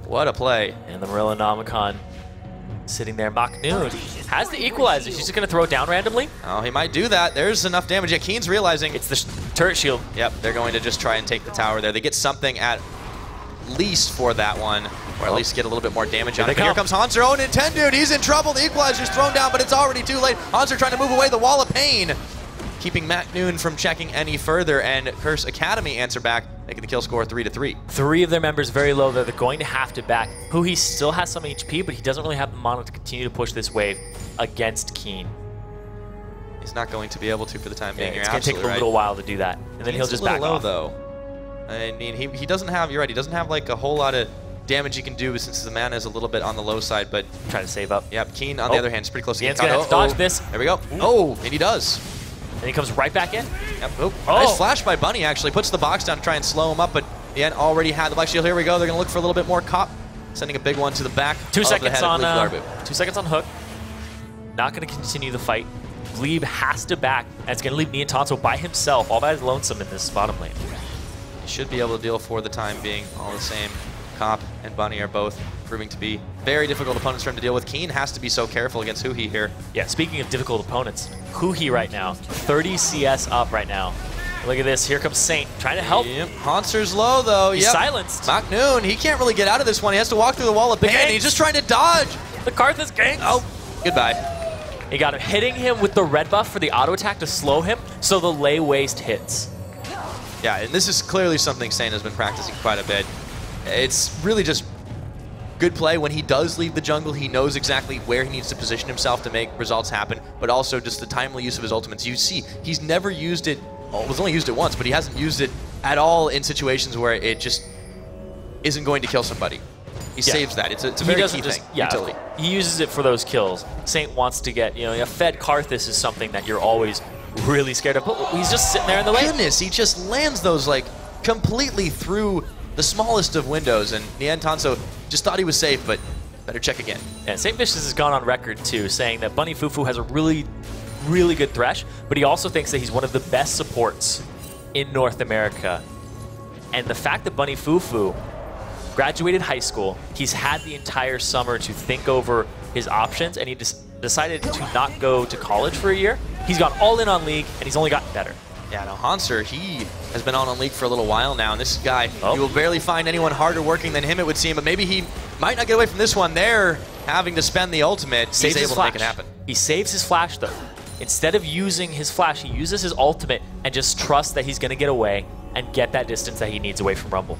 What a play. And the Marillanomicon sitting there. Maknoon has the equalizer. She's just going to throw it down randomly. Oh, he might do that. There's enough damage. Yeah, Keen's realizing. It's the turret shield. Yep, they're going to just try and take the tower there. They get something at least for that one, or at least get a little bit more damage on it. But here comes Hanser. Oh, Nintendude, he's in trouble. The equalizer's thrown down, but it's already too late. Hanser trying to move away the wall of pain, keeping Maknoon from checking any further, and Curse Academy answer back, making the kill score 3-3. 3 of their members very low. They're going to have to back. Huhi still has some HP, but he doesn't really have the mana to continue to push this wave against Keen. He's not going to be able to for the time being. It's going to take a little while to do that, and then he'll just back off. Though. I mean, he doesn't have, you're right, he doesn't have like a whole lot of damage he can do since the mana is a little bit on the low side, but... Try to save up. Yep, Keen on the other hand is pretty close to getting caught. He's going to have to dodge this. There we go. Oh, and he does. And he comes right back in. Yep. Oh. Nice flash by Bunny, actually. Puts the box down to try and slow him up, but the end already had the Black Shield. Here we go. They're going to look for a little bit more cop. Sending a big one to the back. 2 seconds on 2 seconds on hook. Not going to continue the fight. Glebe has to back, and it's going to leave Niantanso by himself. All that is lonesome in this bottom lane. He should be able to deal for the time being. All the same, Cop and Bunny are both proving to be very difficult opponents for him to deal with. Keen has to be so careful against Huhi here. Yeah, speaking of difficult opponents, Huhi right now, 30 CS up right now. Look at this. Here comes Saint trying to help. Yep. Hanser's low, though. He's silenced. Maknoon, he can't really get out of this one. He has to walk through the wall of pain. He's just trying to dodge. The Karthus ganks. Oh, goodbye. He got him hitting him with the red buff for the auto attack to slow him, so the lay waste hits. Yeah, and this is clearly something Saint has been practicing quite a bit. It's really just good play. When he does leave the jungle, he knows exactly where he needs to position himself to make results happen, but also just the timely use of his ultimates. You see, he's never used it, well, he's only used it once, but he hasn't used it at all in situations where it just isn't going to kill somebody. He saves that. It's a very key thing. Utility. He uses it for those kills. Saint wants to get, a fed Karthus is something that you're always really scared of. But he's just sitting there in the way. Goodness, he just lands those like completely through the smallest of windows, and Niantanso just thought he was safe, but better check again. And St. Vicious has gone on record too, saying that Bunny Fufu has a really, really good thresh, but he also thinks that he's one of the best supports in North America. And the fact that Bunny Fufu graduated high school, he's had the entire summer to think over his options, and he decided to not go to college for a year. He's gone all in on League, and he's only gotten better. Yeah, no, Hanser, he has been on League for a little while now, and this guy, you will barely find anyone harder working than him, it would seem, but maybe he might not get away from this one. They're having to spend the ultimate. He's able to make it happen. He saves his flash, though. Instead of using his flash, he uses his ultimate and just trusts that he's going to get away and get that distance that he needs away from Rumble.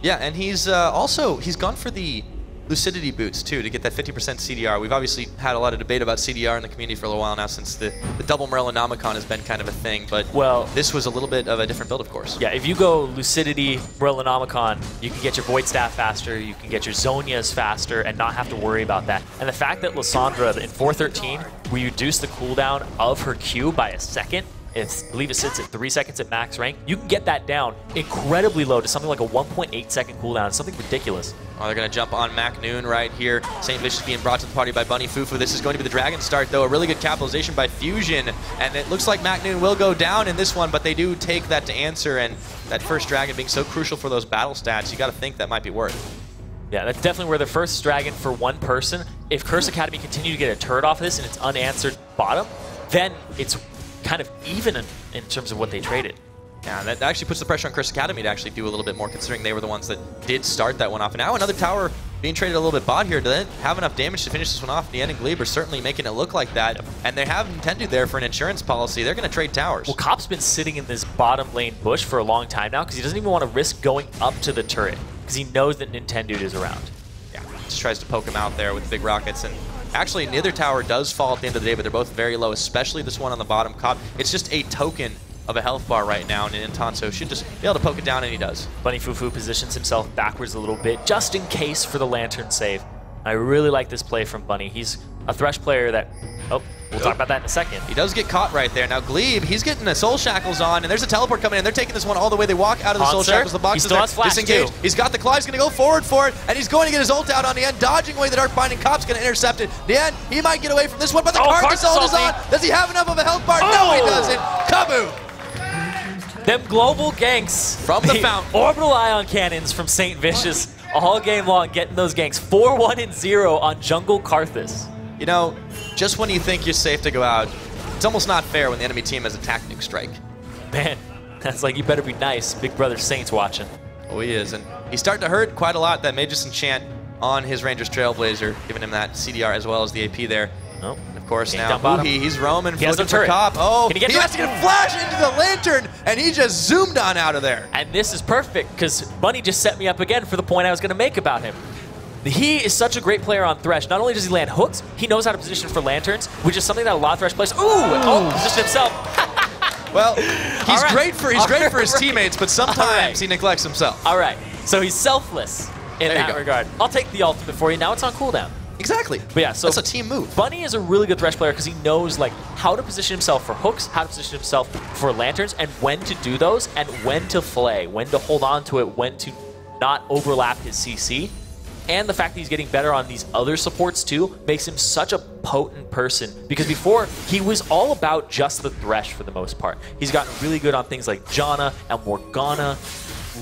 Yeah, and he's also, he's gone for the Lucidity boots, too, to get that 50% CDR. We've obviously had a lot of debate about CDR in the community for a little while now since the double Morellonomicon has been kind of a thing, but this was a little bit of a different build, of course. Yeah, if you go Lucidity, Morellonomicon, you can get your Void Staff faster, you can get your Zonias faster, and not have to worry about that. And the fact that Lissandra, in 413, we reduced the cooldown of her Q by a second, I believe it sits at 3 seconds at max rank. You can get that down incredibly low to something like a 1.8 second cooldown, something ridiculous. Oh, they're going to jump on MacNoon right here. St. Vicious being brought to the party by Bunny Fufu. This is going to be the Dragon start, though. A really good capitalization by Fusion. And it looks like MacNoon will go down in this one, but they do take that to answer. And that first Dragon being so crucial for those battle stats, you got to think that might be worth it. Yeah, that's definitely where the first Dragon for one person. If Curse Academy continue to get a turret off of this and it's unanswered bottom, then it's kind of even in terms of what they traded. Yeah, that actually puts the pressure on Curse Academy to actually do a little bit more, considering they were the ones that did start that one off. And now another tower being traded a little bit bot here. Do they have enough damage to finish this one off? Nien and Glebe are certainly making it look like that. And they have Nintendo there for an insurance policy. They're going to trade towers. Well, Cop's been sitting in this bottom lane bush for a long time now because he doesn't even want to risk going up to the turret because he knows that Nintendo is around. Yeah, just tries to poke him out there with the big rockets. And actually, neither tower does fall at the end of the day, but they're both very low, especially this one on the bottom. Cop, it's just a token of a health bar right now, and Intanso should just be able to poke it down, and he does. Bunny Fufu positions himself backwards a little bit, just in case for the Lantern save. I really like this play from Bunny. He's a Thresh player that, we'll talk about that in a second. He does get caught right there. Now Glebe, he's getting the Soul Shackles on, and there's a teleport coming in. They're taking this one all the way. They walk out of the Soul Shackles. The box is there. Disengaged. He's got the claw. He's going to go forward for it, and he's going to get his ult out on Nien, dodging away the Dark Binding. Cop's going to intercept it. Nien, he might get away from this one, but the Karthus ult is on. Does he have enough of a health bar? No, he doesn't. Kaboom! Them global ganks from the fountain. Orbital ion cannons from St. Vicious all game long, getting those ganks. 4-1 and 0 on Jungle Karthus. You know, just when you think you're safe to go out, it's almost not fair when the enemy team has a tactic strike. Man, that's like, you better be nice. Big brother Saint's watching. Oh, he is. And he's starting to hurt quite a lot. That Magus Enchant on his Ranger's Trailblazer, giving him that CDR as well as the AP there. Oh. Of course, now he's roaming, looking for Cop. Oh, he has to get a flash into the Lantern, and he just zoomed on out of there. And this is perfect, because Bunny just set me up again for the point I was going to make about him. He is such a great player on Thresh. Not only does he land hooks, he knows how to position for Lanterns, which is something that a lot of Thresh players... position himself. Well, he's great for his teammates, but sometimes he neglects himself. All right, so he's selfless in that regard. I'll take the ultimate for you. Now it's on cooldown. Exactly. But yeah, so that's a team move. Bunny is a really good Thresh player because he knows like how to position himself for hooks, how to position himself for Lanterns, and when to do those, and when to flay, when to hold on to it, when to not overlap his CC. And the fact that he's getting better on these other supports too makes him such a potent person, because before he was all about just the Thresh for the most part. He's gotten really good on things like Janna and Morgana.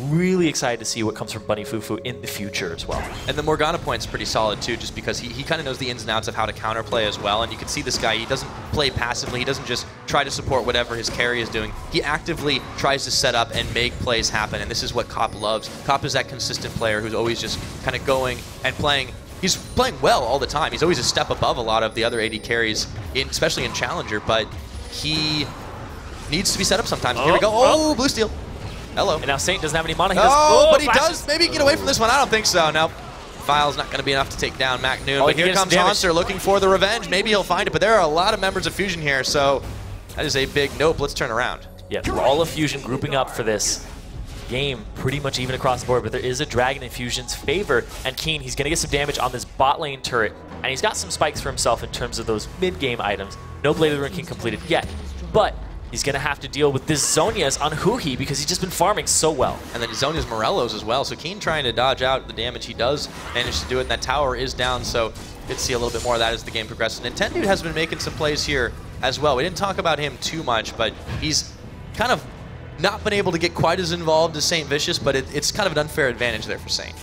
Really excited to see what comes from Bunny Fufu in the future as well. And the Morgana point's pretty solid too, just because he kind of knows the ins and outs of how to counterplay as well. And you can see this guy, he doesn't play passively. He doesn't just try to support whatever his carry is doing. He actively tries to set up and make plays happen. And this is what Cop loves. Cop is that consistent player who's always just kind of going and playing. He's playing well all the time. He's always a step above a lot of the other AD carries, especially in Challenger, but he needs to be set up sometimes. Here we go. Oh, blue steel. Hello. And now Saint doesn't have any mana. But he does. Maybe he can get away from this one. I don't think so. No. File's not going to be enough to take down MacNoon. But here comes Monster looking for the revenge. Maybe he'll find it. But there are a lot of members of Fusion here, so that is a big nope. Let's turn around. Yeah, all of Fusion grouping up for this game pretty much even across the board. But there is a Dragon in Fusion's favor. And Keen, he's going to get some damage on this bot lane turret. And he's got some spikes for himself in terms of those mid-game items. No Blade of the Ruined King completed yet. But he's going to have to deal with this Zonias on Huhi because he's just been farming so well. And then Zonia's Morellos as well. So Keen trying to dodge out the damage. He does manage to do it, and that tower is down. So good to see a little bit more of that as the game progresses. Nintendo has been making some plays here as well. We didn't talk about him too much, but he's kind of not been able to get quite as involved as St. Vicious, but it's kind of an unfair advantage there for Saint.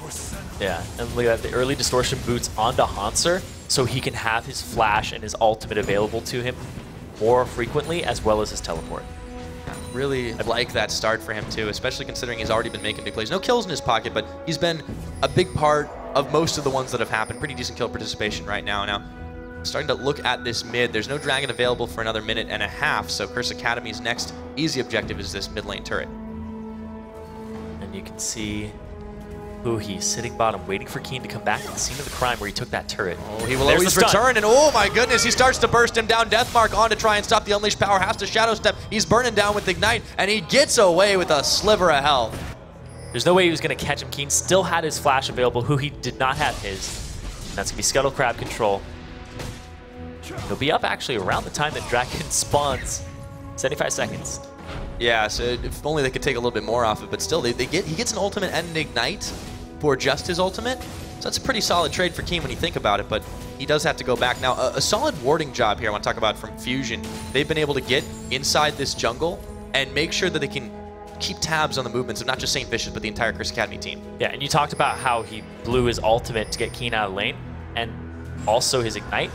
Yeah, and look at that, the early distortion boots onto Hanser so he can have his flash and his ultimate available to him more frequently, as well as his teleport. Really like that start for him too, especially considering he's already been making big plays. No kills in his pocket, but he's been a big part of most of the ones that have happened. Pretty decent kill participation right now. Now, starting to look at this mid, there's no Dragon available for another minute and a half, so Curse Academy's next easy objective is this mid lane turret. And you can see He's sitting bottom, waiting for Keen to come back to the scene of the crime where he took that turret. Oh, he will always return, and oh my goodness, he starts to burst him down. Deathmark on to try and stop the Unleashed Power, has to Shadow Step. He's burning down with Ignite, and he gets away with a sliver of health. There's no way he was going to catch him. Keen still had his flash available. He did not have his. That's going to be Scuttle Crab control. He'll be up actually around the time that Draken spawns. 75 seconds. Yeah, so if only they could take a little bit more off it, but still, he gets an ultimate and an Ignite for just his ultimate. So that's a pretty solid trade for Keen when you think about it, but he does have to go back. Now, a solid warding job here I want to talk about from Fusion. They've been able to get inside this jungle and make sure that they can keep tabs on the movements of not just St. Vicious, but the entire Curse Academy team. Yeah, and you talked about how he blew his ultimate to get Keen out of lane, and also his Ignite,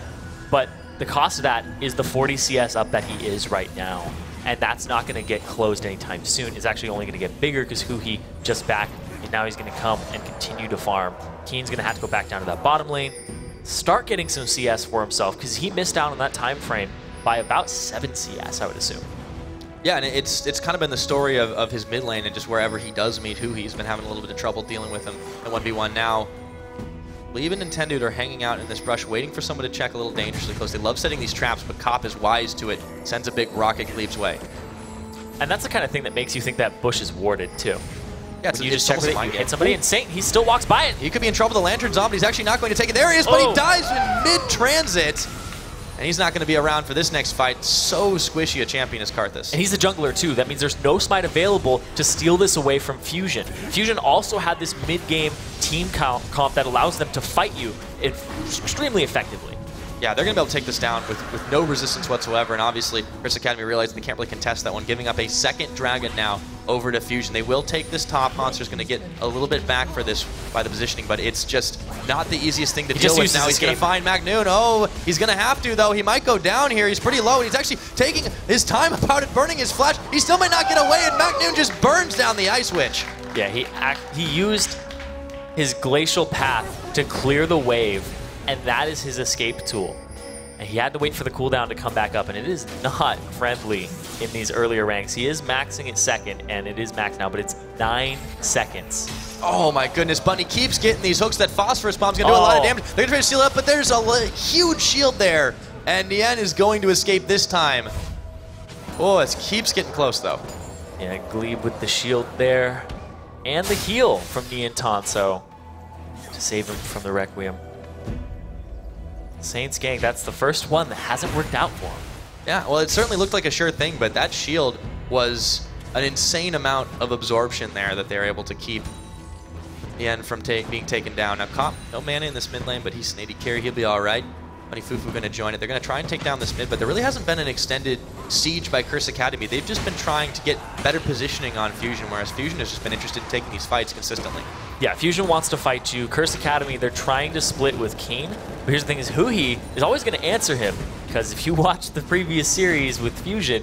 but the cost of that is the 40 CS up that he is right now. And that's not going to get closed anytime soon. It's actually only going to get bigger because Huhi just back, and now he's going to come and continue to farm. Keen's going to have to go back down to that bottom lane, start getting some CS for himself, because he missed out on that time frame by about 7 CS, I would assume. Yeah, and it's kind of been the story of his mid lane, and just wherever he does meet Huhi, he's been having a little bit of trouble dealing with him in 1v1 now. Leave and Nintendo are hanging out in this brush, waiting for someone to check a little dangerously close. They love setting these traps, but Cop is wise to it, sends a big rocket Gleb's way. And that's the kind of thing that makes you think that bush is warded, too. Yeah, you just check it, you hit somebody, and Saint, he still walks by it. He could be in trouble with the Lantern's on, but he's actually not going to take it. There he is, but he dies in mid-transit. And he's not going to be around for this next fight. So squishy a champion is Karthus. And he's the jungler too. That means there's no smite available to steal this away from Fusion. Fusion also had this mid-game team comp that allows them to fight you extremely effectively. Yeah, they're going to be able to take this down with no resistance whatsoever, and obviously Curse Academy realized they can't really contest that one, giving up a second dragon now over to Fusion. They will take this top. Monster's going to get a little bit back for this by the positioning, but it's just not the easiest thing to deal with. Now he's going to find Magnoon. Oh, he's going to have to, though. He might go down here. He's pretty low, and he's actually taking his time about it, burning his flash. He still might not get away, and Magnoon just burns down the Ice Witch. Yeah, he used his Glacial Path to clear the wave, and that is his escape tool. And he had to wait for the cooldown to come back up, and it is not friendly in these earlier ranks. He is maxing at second, and it is maxed now, but it's 9 seconds. Oh my goodness, Bunny keeps getting these hooks. That Phosphorus Bomb's gonna do a lot of damage. They're gonna try to seal it up, but there's a huge shield there, and Nien is going to escape this time. Oh, it keeps getting close though. Yeah, Glebe with the shield there, and the heal from Nien Tanso to save him from the Requiem. Saints gang, that's the first one that hasn't worked out for him. Yeah, well, it certainly looked like a sure thing, but that shield was an insane amount of absorption there that they were able to keep Nien from being taken down. Now, Cop, no mana in this mid lane, but he's an AD carry. He'll be all right. Bunny Fufu going to join it. They're going to try and take down this mid, but there really hasn't been an extended siege by Curse Academy. They've just been trying to get better positioning on Fusion, whereas Fusion has just been interested in taking these fights consistently. Yeah, Fusion wants to fight you. Curse Academy, they're trying to split with Keen. But here's the thing is, Huhi is always going to answer him, because if you watch the previous series with Fusion,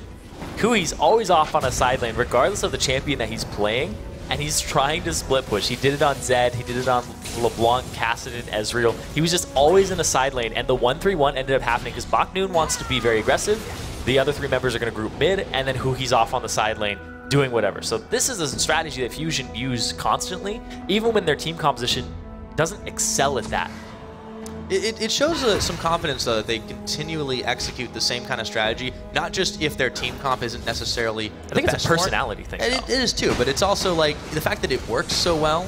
Hui's always off on a side lane, regardless of the champion that he's playing, and he's trying to split push. He did it on Zed, he did it on LeBlanc, Kassadin, Ezreal. He was just always in a side lane, and the 1-3-1 ended up happening because Baknoon wants to be very aggressive. The other 3 members are going to group mid, and then Hui's off on the side lane doing whatever. So this is a strategy that Fusion use constantly, even when their team composition doesn't excel at that. It shows some confidence, though, that they continually execute the same kind of strategy, not just if their team comp isn't necessarily I think it's a personality thing. It is too, but it's also like the fact that it works so well,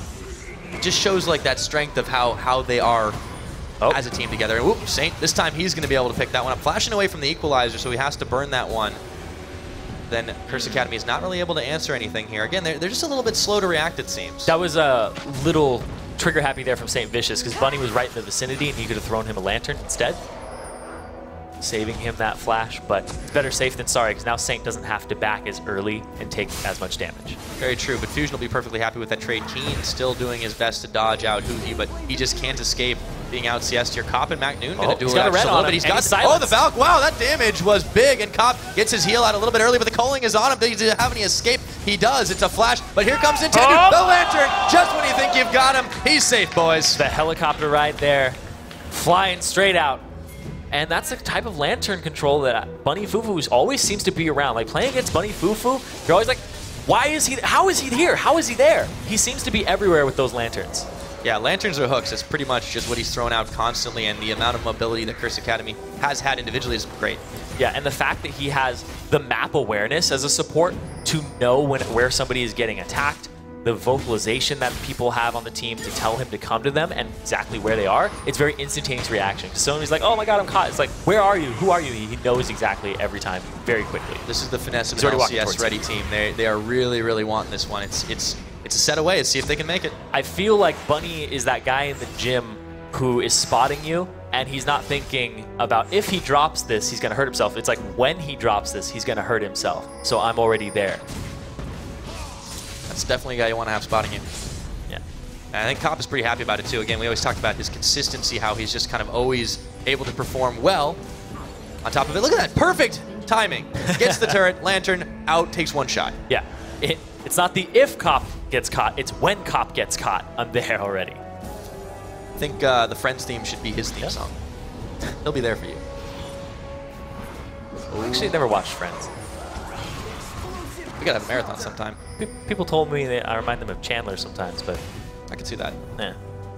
it just shows like that strength of how they are as a team together. And whoop, Saint, this time he's going to be able to pick that one up. Flashing away from the equalizer, so he has to burn that one. Then Curse Academy is not really able to answer anything here. Again, they're just a little bit slow to react, it seems. That was a little trigger happy there from St. Vicious, because Bunny was right in the vicinity and he could have thrown him a lantern instead, saving him that flash. But it's better safe than sorry, because now Saint doesn't have to back as early and take as much damage. Very true, but Fusion will be perfectly happy with that trade. Keen still doing his best to dodge out Huhi, but he just can't escape being out CS here. Cop and Magnoon going to do it got a red on him, but he's got silence. the Valk. Wow, that damage was big, and Cop gets his heal out a little bit early, but the culling is on him. Does he have any escape? He does. It's a flash, but here comes Nintendo. The Lantern, just when you think you've got him. He's safe, boys. The helicopter ride there, flying straight out. And that's the type of lantern control that Bunny Fufu always seems to be around. Like, playing against Bunny Fufu, you're always like, Why is he? How is he here? How is he there? He seems to be everywhere with those lanterns. Yeah, lanterns or hooks, it's pretty much just what he's thrown out constantly, and the amount of mobility that Curse Academy has had individually is great. Yeah, and the fact that he has the map awareness as a support to know where somebody is getting attacked, the vocalization that people have on the team to tell him to come to them and exactly where they are, it's very instantaneous reaction. So someone's like, oh my god, I'm caught. It's like, where are you? Who are you? He knows exactly every time very quickly. This is the finesse of an LCS ready team. They are really, really wanting this one. It's a set away. Let's see if they can make it. I feel like Bunny is that guy in the gym who is spotting you, and he's not thinking about if he drops this, he's going to hurt himself. It's like when he drops this, he's going to hurt himself. So I'm already there. That's definitely a guy you want to have spotting you. Yeah. And I think Kopp is pretty happy about it too. Again, we always talked about his consistency, how he's just kind of always able to perform well. On top of it, look at that, perfect timing. Gets the turret, lantern, out, takes one shot. Yeah. It's not the if Kopp gets caught, it's when Kopp gets caught. I'm there already. I think the Friends theme should be his theme song. He'll be there for you. Actually, never watched Friends. We gotta have a marathon sometime. People told me that I remind them of Chandler sometimes, but I can see that. yeah.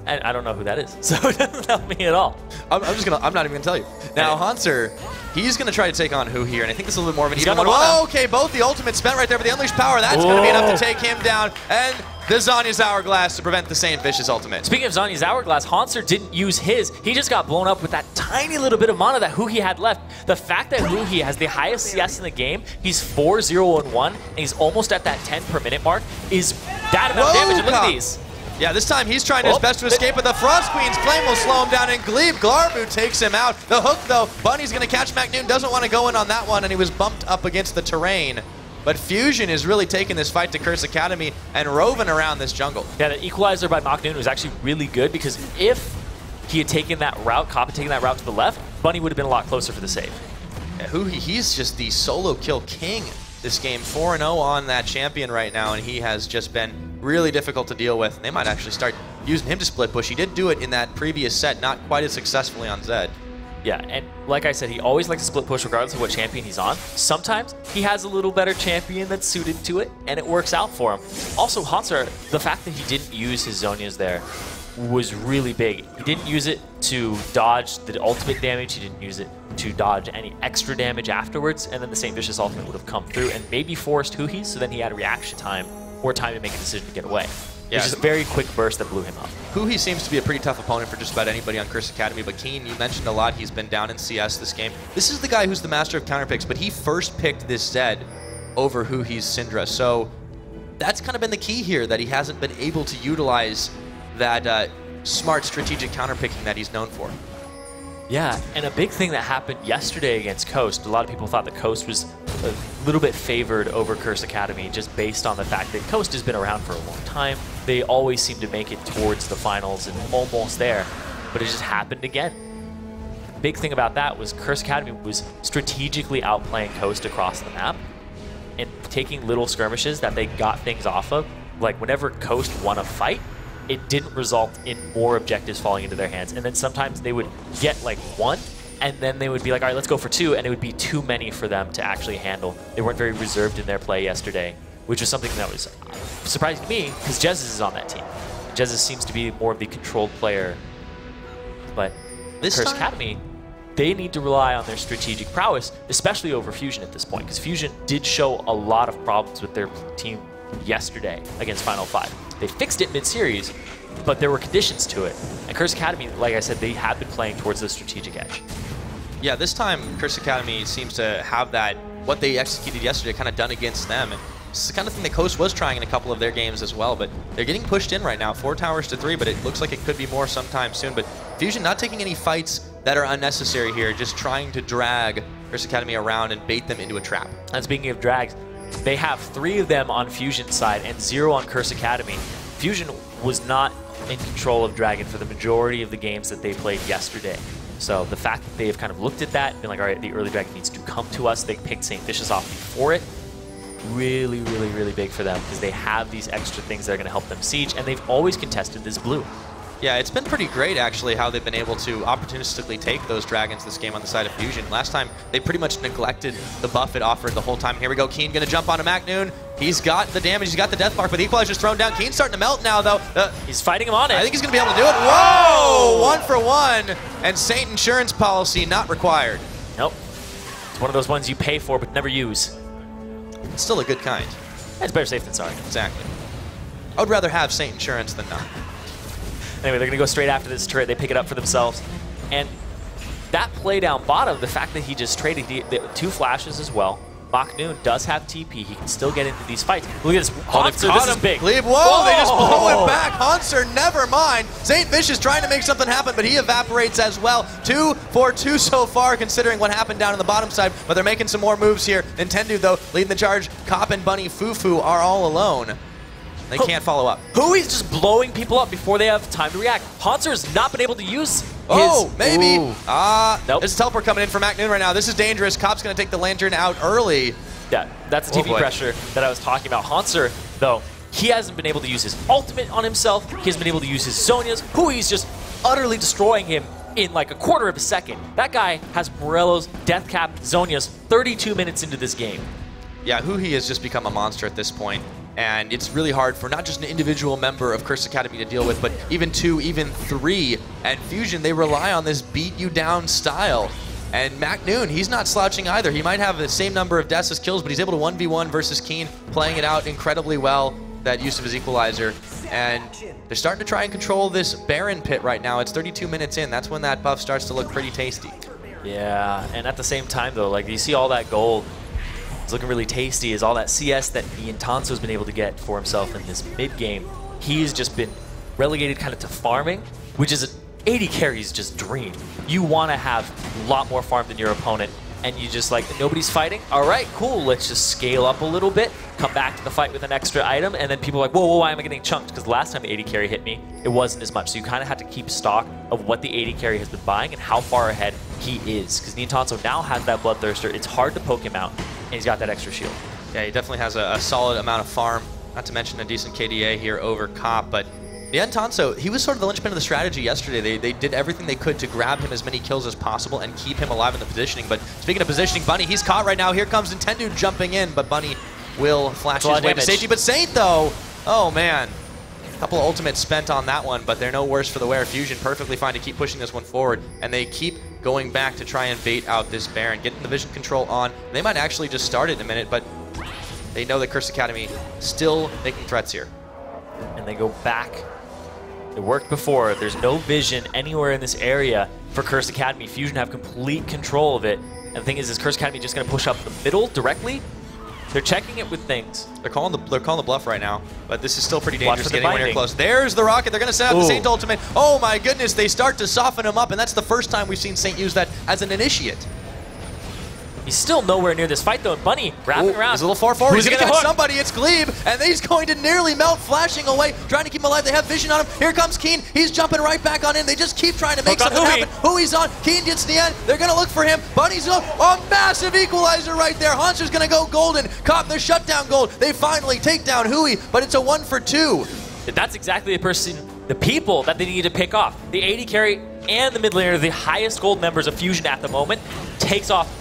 And I don't know who that is, so it doesn't help me at all. I'm not even gonna tell you. Now, Hanser, he's gonna try to take on Who here, and I think this is a little more of an even one. Whoa, okay, both the ultimate spent right there, but the unleashed power, that's gonna be enough to take him down, and the Zanya's Hourglass to prevent the Saint Vicious ultimate. Speaking of Zanya's Hourglass, Hanser didn't use his. He just got blown up with that tiny little bit of mana that Huhi had left. The fact that Huhi has the highest CS in the game, he's 4-0-1, and he's almost at that 10 per minute mark, is that amount of damage. Look at these. Yeah, this time he's trying his best to escape, but the Frost Queen's Flame will slow him down, and Glebe Glarbu takes him out. The hook, though, Bunny's going to catch MacNoon, doesn't want to go in on that one, and he was bumped up against the terrain. But Fusion is really taking this fight to Curse Academy and roving around this jungle. Yeah, the equalizer by MacNoon was actually really good, because if he had taken that route, Kopp had taken that route to the left, Bunny would have been a lot closer for the save. Yeah, he's just the solo kill king this game, 4-0 on that champion right now, and he has just been really difficult to deal with. They might actually start using him to split push. He did do it in that previous set, not quite as successfully on Zed. Yeah, and like I said, he always likes to split push regardless of what champion he's on. Sometimes he has a little better champion that's suited to it, and it works out for him. Also, Hanser, the fact that he didn't use his Zonias there was really big. He didn't use it to dodge the ultimate damage. He didn't use it to dodge any extra damage afterwards, and then the Saint Vicious ultimate would have come through and maybe forced Huhi, so then he had reaction time or time to make a decision to get away. Yeah, it's just a very quick burst that blew him up. Huhi seems to be a pretty tough opponent for just about anybody on Curse Academy, but Keen, you mentioned a lot, he's been down in CS this game. This is the guy who's the master of counterpicks, but he first picked this Zed over Huhi's Syndra, so that's kind of been the key here, that he hasn't been able to utilize that smart strategic counterpicking that he's known for. Yeah, and a big thing that happened yesterday against Coast, a lot of people thought that Coast was a little bit favored over Curse Academy just based on the fact that Coast has been around for a long time. They always seem to make it towards the finals and almost there, but it just happened again. The big thing about that was Curse Academy was strategically outplaying Coast across the map and taking little skirmishes that they got things off of. Like whenever Coast won a fight, it didn't result in more objectives falling into their hands. And then sometimes they would get like one, and then they would be like, all right, let's go for two, and it would be too many for them to actually handle. They weren't very reserved in their play yesterday, which was something that was surprising to me, because Jesus is on that team. Jesus seems to be more of the controlled player. But Curse Academy, they need to rely on their strategic prowess, especially over Fusion at this point, because Fusion did show a lot of problems with their team yesterday against Final 5. They fixed it mid-series, but there were conditions to it. And Curse Academy, like I said, they have been playing towards the strategic edge. Yeah, this time Curse Academy seems to have that, what they executed yesterday, kind of done against them. And it's the kind of thing that Coast was trying in a couple of their games as well, but they're getting pushed in right now, 4 towers to 3, but it looks like it could be more sometime soon. But Fusion not taking any fights that are unnecessary here, just trying to drag Curse Academy around and bait them into a trap. And speaking of drags, they have 3 of them on Fusion's side and 0 on Curse Academy. Fusion was not in control of Dragon for the majority of the games that they played yesterday. So the fact that they've kind of looked at that and been like, all right, the early Dragon needs to come to us. They picked Saint Vicious off before it. Really, really, really big for them because they have these extra things that are going to help them siege, and they've always contested this blue. Yeah, it's been pretty great, actually, how they've been able to opportunistically take those dragons this game on the side of Fusion. Last time, they pretty much neglected the buff it offered the whole time. Here we go, Keen going to jump onto MacNoon. He's got the damage, he's got the death mark, but the Equalizer's thrown down. Keen's starting to melt now, though. He's fighting him on it. I think he's going to be able to do it. Whoa! 1 for 1, and Saint insurance policy not required. Nope. It's one of those ones you pay for but never use. It's still a good kind. It's better safe than sorry. Exactly. I would rather have Saint insurance than not. Anyway, they're going to go straight after this turret. They pick it up for themselves. And that play down bottom, the fact that he just traded the 2 flashes as well. MacNoon does have TP. He can still get into these fights. Look at this. Hanser, this is big. Glebe, whoa, they just blow it back. Hanser, never mind. Saint Vicious trying to make something happen, but he evaporates as well. 2 for 2 so far, considering what happened down on the bottom side, but they're making some more moves here. Nintendo, though, leading the charge. Cop and Bunny Fufu are all alone. They can't follow up. Hui's just blowing people up before they have time to react. Hanser has not been able to use his... Oh, maybe. Nope. There's a teleport coming in for MacNoon right now. This is dangerous. Cop's going to take the Lantern out early. Yeah, that's the TP pressure that I was talking about. Hanser, though, he hasn't been able to use his ultimate on himself. He hasn't been able to use his Zhonya's. Hui's just utterly destroying him in like a quarter of a second. That guy has Morello's Death Cap Zhonya's 32 minutes into this game. Yeah, Hui has just become a monster at this point. And it's really hard for not just an individual member of Curse Academy to deal with, but even 2, even 3. And Fusion, they rely on this beat you down style. And MacNoon, he's not slouching either. He might have the same number of deaths as kills, but he's able to 1v1 versus Keen, playing it out incredibly well, that use of his Equalizer. And they're starting to try and control this Baron pit right now. It's 32 minutes in. That's when that buff starts to look pretty tasty. Yeah, and at the same time, though, like, you see all that gold. It's looking really tasty. Is all that CS that Niantanso's been able to get for himself in this mid-game. He's just been relegated kind of to farming, which is an 80 carry's just dream. You want to have a lot more farm than your opponent, and you just like, nobody's fighting? All right, cool, let's just scale up a little bit, come back to the fight with an extra item, and then people are like, whoa, whoa, why am I getting chunked? Because the last time the 80 carry hit me, it wasn't as much. So you kind of have to keep stock of what the 80 carry has been buying and how far ahead he is. Because Niantanso now has that Bloodthirster. It's hard to poke him out, and he's got that extra shield. Yeah, he definitely has a solid amount of farm, not to mention a decent KDA here over Cop, but Niantanso, he was sort of the linchpin of the strategy yesterday. They did everything they could to grab him as many kills as possible and keep him alive in the positioning. But speaking of positioning, Bunny, he's caught right now. Here comes Nintendo jumping in, but Bunny will flash his way to safety. But Saint, though, oh man, a couple of ultimates spent on that one, but they're no worse for the wear. Fusion perfectly fine to keep pushing this one forward, and they keep going back to try and bait out this Baron, getting the vision control on. They might actually just start it in a minute, but they know that Curse Academy still making threats here. And they go back. It worked before. There's no vision anywhere in this area for Curse Academy. Fusion have complete control of it. And the thing is Curse Academy just going to push up the middle directly? They're checking it with things. They're calling the bluff right now, but this is still pretty dangerous getting binding. anywhere close. There's the rocket. They're going to set out the Saint ultimate. Oh my goodness, they start to soften him up, and that's the first time we've seen Saint use that as an initiate. He's still nowhere near this fight, though. And Bunny wrapping around. He's a little far forward. Who's He's going to hook? catch somebody. It's Glebe, and he's going to nearly melt, flashing away, trying to keep him alive. They have vision on him. Here comes Keen. He's jumping right back on in. They just keep trying to make something happen. Hui's on. Keen gets to the end. They're going to look for him. Bunny's on. A massive equalizer right there. Hanser's going to go golden. Cop their shutdown gold. They finally take down Hui, but it's a 1 for 2. That's exactly the people that they need to pick off. The 80 carry and the mid laner, the highest gold members of Fusion at the moment, takes off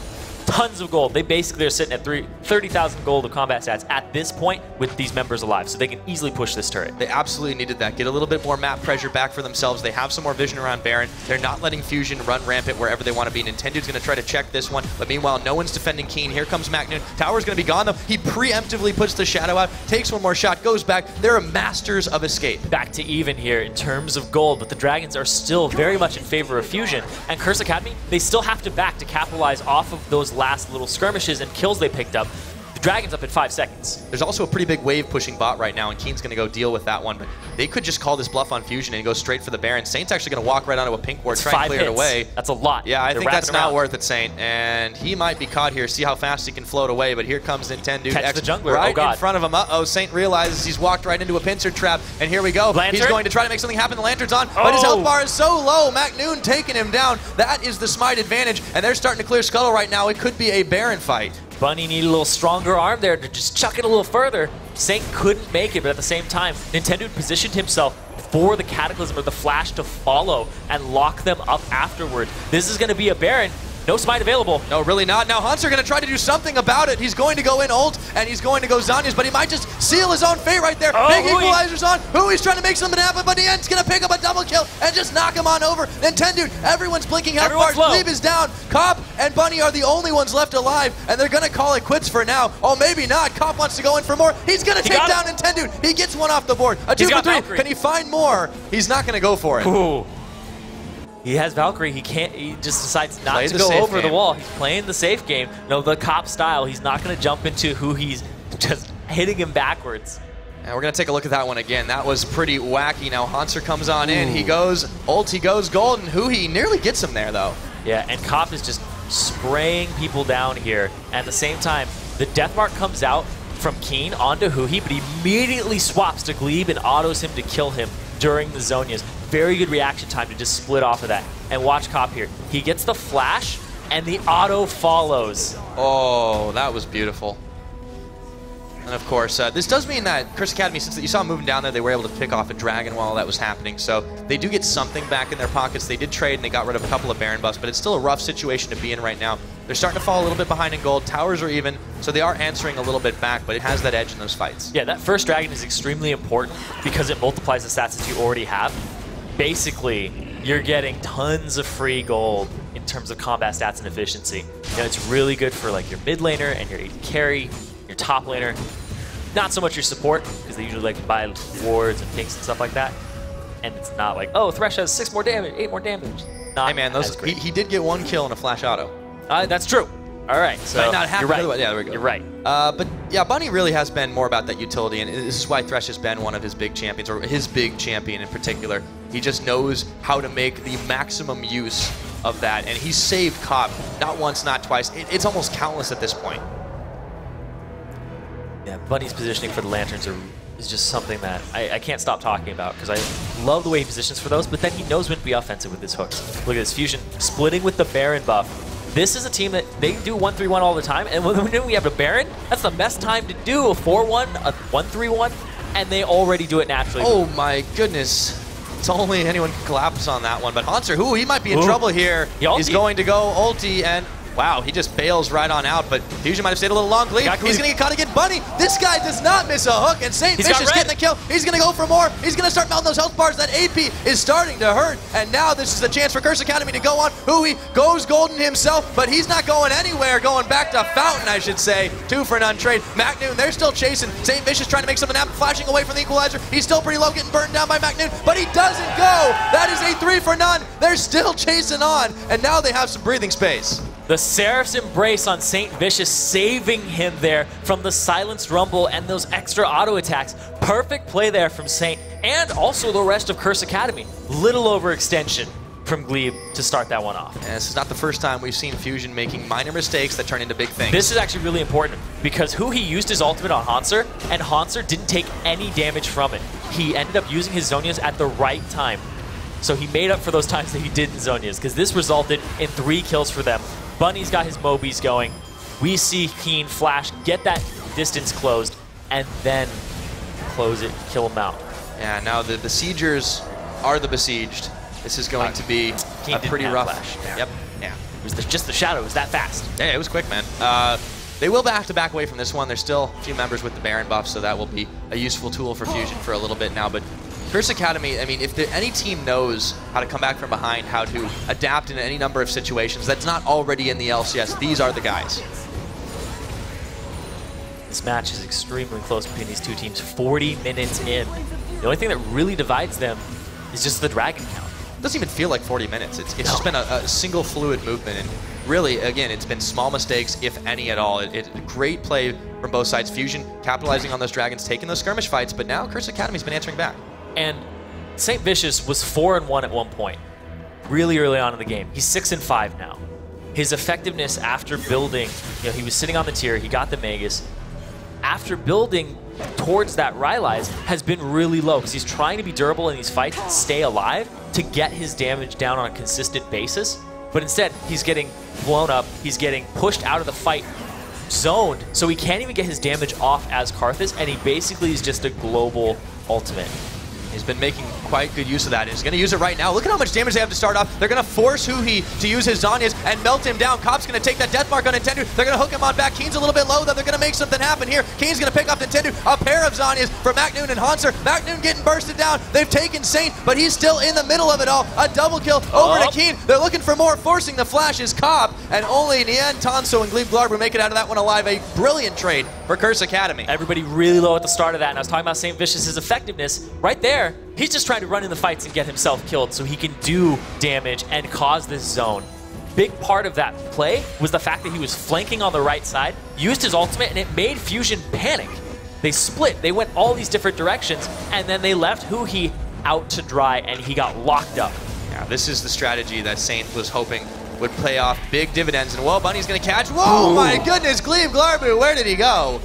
tons of gold. They basically are sitting at 30,000 gold of combat stats at this point with these members alive, so they can easily push this turret. They absolutely needed that. Get a little bit more map pressure back for themselves. They have some more vision around Baron. They're not letting Fusion run rampant wherever they want to be. Nintendo's going to try to check this one, but meanwhile, no one's defending Keen. Here comes MacNoon. Tower's going to be gone, though. He preemptively puts the shadow out, takes one more shot, goes back. They're masters of escape. Back to even here in terms of gold, but the Dragons are still very much in favor of Fusion, and Curse Academy, they still have to back to capitalize off of those last little skirmishes and kills they picked up. The Dragon's up in 5 seconds. There's also a pretty big wave pushing bot right now, and Keen's going to go deal with that one, but they could just call this bluff on Fusion and go straight for the Baron. Saint's actually going to walk right onto a pink ward, try and clear it away. That's a lot. Yeah, I think that's not worth it, Saint, and he might be caught here. See how fast he can float away, but here comes Nintendo. Catch the jungler. Right oh God. in front of him. Uh-oh, Saint realizes he's walked right into a pincer trap, and here we go. Lantern? He's going to try to make something happen. The Lantern's on, but his health bar is so low. MacNoon taking him down. That is the smite advantage, and they're starting to clear Scuttle right now. It could be a Baron fight. Bunny needed a little stronger arm there to just chuck it a little further. Saint couldn't make it, but at the same time, Nintendo positioned himself for the Cataclysm or the Flash to follow and lock them up afterward. This is going to be a Baron. No smite available. No, really not. Now Hunter going to try to do something about it. He's going to go in ult, and he's going to go Zhonya's, but he might just seal his own fate right there. Oh, Big equalizer's on. Hui's trying to make something happen, but the end's going to pick up a double kill and just knock him on over. Nintendo, everyone's blinking health bars. Glebe is down. Cop and Bunny are the only ones left alive, and they're going to call it quits for now. Oh, maybe not. Cop wants to go in for more. He's going to take down Nintendo. He gets one off the board. A 2 for 3. Valkyrie. Can he find more? He's not going to go for it. Ooh. He has Valkyrie. He can't. He just decides not to go over the wall. He's playing the safe game. No, the Cop style. He's not going to jump into who he's just hitting him backwards. And we're going to take a look at that one again. That was pretty wacky. Now Hanser comes on in. He goes ult. He goes golden. He nearly gets him there, though. Yeah, and Cop is just spraying people down here. At the same time, the death mark comes out from Keen onto Huhi, but he immediately swaps to Glebe and autos him to kill him during the Zhonya's. Very good reaction time to just split off of that. And watch Cop here. He gets the flash, and the auto follows. Oh, that was beautiful. And of course, this does mean that Curse Academy, since you saw them moving down there, they were able to pick off a dragon while that was happening. So they do get something back in their pockets. They did trade, and they got rid of a couple of Baron buffs, but it's still a rough situation to be in right now. They're starting to fall a little bit behind in gold. Towers are even, so they are answering a little bit back, but it has that edge in those fights. Yeah, that first dragon is extremely important because it multiplies the stats that you already have. Basically, you're getting tons of free gold in terms of combat stats and efficiency. You know, it's really good for like your mid laner and your AD carry, your top laner. Not so much your support, because they usually like to buy wards and pinks and stuff like that. And it's not like, oh, Thresh has 6 more damage, 8 more damage. Not hey man, he did get 1 kill in a flash auto. That's true. All right, so you're right. Yeah, there we go. You're right. But yeah, Bunny really has been more about that utility, and this is why Thresh has been one of his big champions, or his big champion in particular. He just knows how to make the maximum use of that, and he's saved Cop not once, not twice. It's almost countless at this point. Yeah, Bunny's positioning for the lanterns is just something that I can't stop talking about, because I love the way he positions for those, but then he knows when to be offensive with his hooks. Look at this fusion, splitting with the Baron buff. This is a team that they do 1-3-1 all the time, and when we have a Baron, that's the best time to do a 4-1, a 1-3-1, and they already do it naturally. Oh my goodness. It's only anyone can collapse on that one, but Hanser, he might be in trouble here. He's going to go ulti, and wow, he just bails right on out, but Fusion might have stayed a little long. He's going to get caught again. Bunny, this guy does not miss a hook, and Saint Vicious getting the kill. He's going to go for more. He's going to start melting those health bars. That AP is starting to hurt, and now this is a chance for Curse Academy to go on. Hui goes golden himself, but he's not going anywhere. Going back to Fountain, I should say. 2 for none trade. MacNoon, they're still chasing. Saint Vicious trying to make something happen, flashing away from the equalizer. He's still pretty low, getting burned down by MacNoon, but he doesn't go. That is a 3 for none. They're still chasing on, and now they have some breathing space. The Seraph's Embrace on Saint Vicious, saving him there from the Silenced Rumble and those extra auto attacks. Perfect play there from Saint, and also the rest of Curse Academy. Little overextension from Glebe to start that one off. And this is not the first time we've seen Fusion making minor mistakes that turn into big things. This is actually really important, because he used his ultimate on Hanser, and Hanser didn't take any damage from it. He ended up using his Zhonya's at the right time. So he made up for those times that he did in Zhonya's, because this resulted in 3 kills for them. Bunny's got his Mobies going. We see Keen flash, get that distance closed, and then close it, kill him out. Yeah, now the besiegers are the besieged. This is going to be a pretty rough. Flash. Yep. Yeah. It was just the shadow. It was that fast. Yeah, it was quick, man. They will have to back away from this one. There's still a few members with the Baron buff, so that will be a useful tool for Fusion for a little bit now. But Curse Academy, I mean, if any team knows how to come back from behind, how to adapt in any number of situations that's not already in the LCS, these are the guys. This match is extremely close between these two teams, 40 minutes in. The only thing that really divides them is just the dragon count. It doesn't even feel like 40 minutes. It's just been a single fluid movement, and really, again, it's been small mistakes, if any at all. Great play from both sides. Fusion capitalizing on those dragons, taking those skirmish fights, but now Curse Academy's been answering back. And Saint Vicious was 4-1 at one point, really early on in the game. He's 6-5 now. His effectiveness after building, he was sitting on the tier, he got the Magus. After building towards that Rylai's has been really low, because he's trying to be durable in these fights and stay alive to get his damage down on a consistent basis. But instead, he's getting blown up, he's getting pushed out of the fight zoned, so he can't even get his damage off as Karthus, and he basically is just a global ultimate. He's been making quite good use of that. He's going to use it right now. Look at how much damage they have to start off. They're going to force Huhi to use his Zhonya's and melt him down. Kop's going to take that death mark on Nintendo. They're going to hook him on back. Keen's a little bit low, though. They're going to make something happen here. Keen's going to pick up Nintendo. A pair of Zhonya's for Macnoon and Hanser. Macnoon getting bursted down. They've taken Saint, but he's still in the middle of it all. A double kill over to Keen. They're looking for more. Forcing the flash is Kop, and only Nian, Tanso, and Glebe Glarber make it out of that one alive. A brilliant trade for Curse Academy. Everybody really low at the start of that, and I was talking about St. Vicious's effectiveness. Right there, he's just trying to run in the fights and get himself killed so he can do damage and cause this zone. Big part of that play was the fact that he was flanking on the right side, used his ultimate, and it made Fusion panic. They split, they went all these different directions, and then they left Huhi out to dry, and he got locked up. Yeah, this is the strategy that Saint was hoping would pay off big dividends, and well, Bunny's going to catch. Whoa, my goodness, Glebe Glarbu, where did he go?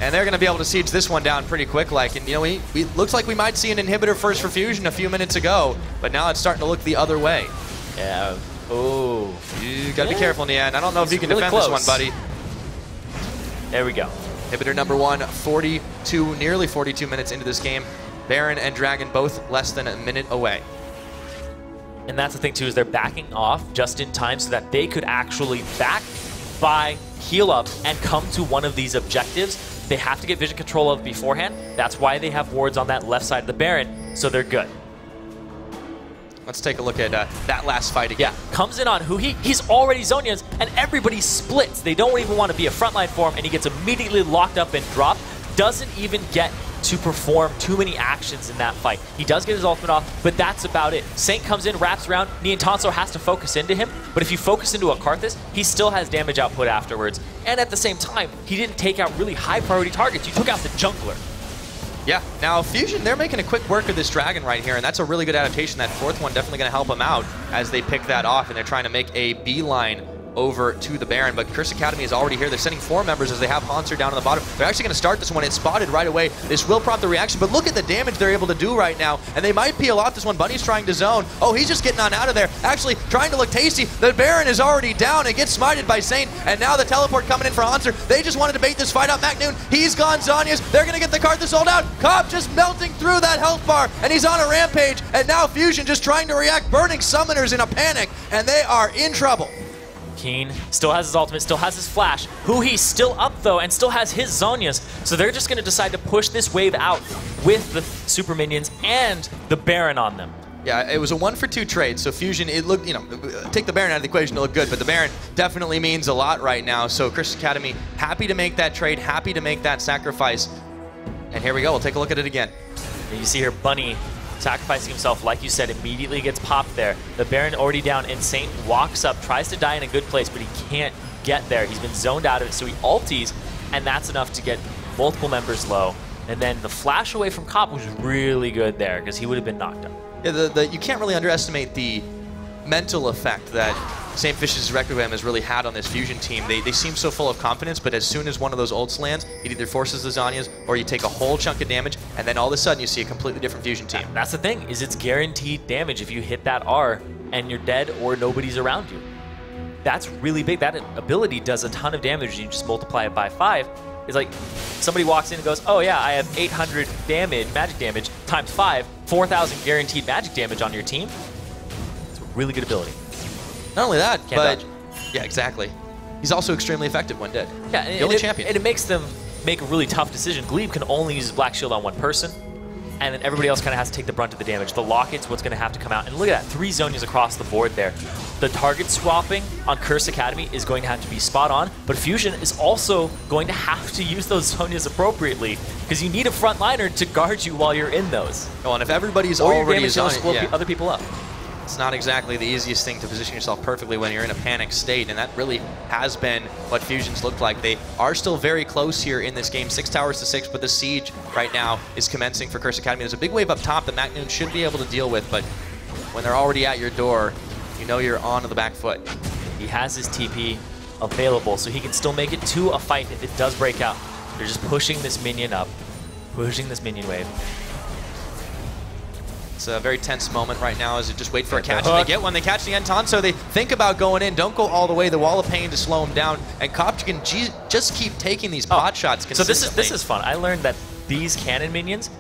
And they're going to be able to siege this one down pretty quick. And, you know, it looks like we might see an inhibitor first for Fusion a few minutes ago, but now it's starting to look the other way. Yeah. Oh. You got to be careful, Nian. I don't know if you can defend this one, buddy. There we go. Inhibitor number 1, 42, nearly 42 minutes into this game. Baron and Dragon both less than a minute away. And that's the thing, too, is they're backing off just in time so that they could actually back by heal up and come to one of these objectives. They have to get vision control of beforehand. That's why they have wards on that left side of the Baron, so they're good. Let's take a look at that last fight again. Yeah, comes in on Huhi. He's already Zhonya's, and everybody splits. They don't even want to be a frontline for him, and he gets immediately locked up and dropped. Doesn't even get to perform too many actions in that fight. He does get his ultimate off, but that's about it. Saint comes in, wraps around. Nian Tanso has to focus into him, but if you focus into a Karthus, he still has damage output afterwards. And at the same time, he didn't take out really high priority targets. You took out the jungler. Yeah, now Fusion, they're making a quick work of this Dragon right here, and that's a really good adaptation. That fourth one definitely going to help them out as they pick that off, and they're trying to make a beeline over to the Baron, but Curse Academy is already here. They're sending 4 members as they have Hanser down on the bottom. They're actually going to start this one. It's spotted right away. This will prompt the reaction, but look at the damage they're able to do right now, and they might peel off this one. Bunny's trying to zone. Oh, he's just getting on out of there. Actually, trying to look tasty. The Baron is already down and gets smited by Saint, and now the teleport coming in for Hanser. They just wanted to bait this fight out. Macnoon, he's gone. Zhonya's. They're going to get the Karthus sold out. Kop just melting through that health bar, and he's on a rampage, and now Fusion just trying to react, burning summoners in a panic, and they are in trouble. Keen still has his ultimate, still has his flash. Huhi's still up though, and still has his Zhonya's. So they're just going to decide to push this wave out with the super minions and the Baron on them. Yeah, it was a 1-for-2 trade, so Fusion, it looked, you know, take the Baron out of the equation, it looked good, but the Baron definitely means a lot right now. So Curse Academy, happy to make that trade, happy to make that sacrifice. And here we go, we'll take a look at it again. And you see here, Bunny sacrificing himself, like you said, immediately gets popped there. The Baron already down, and Saint walks up, tries to die in a good place, but he can't get there. He's been zoned out of it, so he ulties, and that's enough to get multiple members low. And then the flash away from Kop was really good there, because he would have been knocked up. Yeah, you can't really underestimate the mental effect that St. Fish's Requiem has really had on this Fusion team. They seem so full of confidence, but as soon as one of those ults lands, it either forces the Zhonya's or you take a whole chunk of damage, and then all of a sudden you see a completely different Fusion team. That's the thing, is it's guaranteed damage if you hit that R and you're dead or nobody's around you. That's really big. That ability does a ton of damage, and you just multiply it by 5. It's like somebody walks in and goes, oh yeah, I have 800 damage, magic damage, times 5, 4,000 guaranteed magic damage on your team. It's a really good ability. Not only that, Can't but dodge. yeah, exactly. He's also extremely effective when dead. Yeah, the only champion. And it makes them make a really tough decision. Glebe can only use his Black Shield on one person, and then everybody else kind of has to take the brunt of the damage. The Locket's what's going to have to come out. And look at that, 3 Zhonya's across the board there. The target swapping on Curse Academy is going to have to be spot on, but Fusion is also going to have to use those Zhonya's appropriately, because you need a frontliner to guard you while you're in those. Oh, and if everybody's Or your already damage will Zhonya, split other people up. it's not exactly the easiest thing to position yourself perfectly when you're in a panic state, and that really has been what Fusion's looked like. They are still very close here in this game, 6 towers to 6, but the siege right now is commencing for Curse Academy. There's a big wave up top that Macnoon should be able to deal with, but when they're already at your door, you know you're on the back foot. He has his TP available, so he can still make it to a fight if it does break out. They're just pushing this minion up, pushing this minion wave. It's a very tense moment right now as they just wait for a catch, and they get one. They catch the Entanso. They think about going in. Don't go all the way. The Wall of Pain to slow him down. And Kopch can just keep taking these pot shots consistently. So this is fun. I learned that these cannon minions,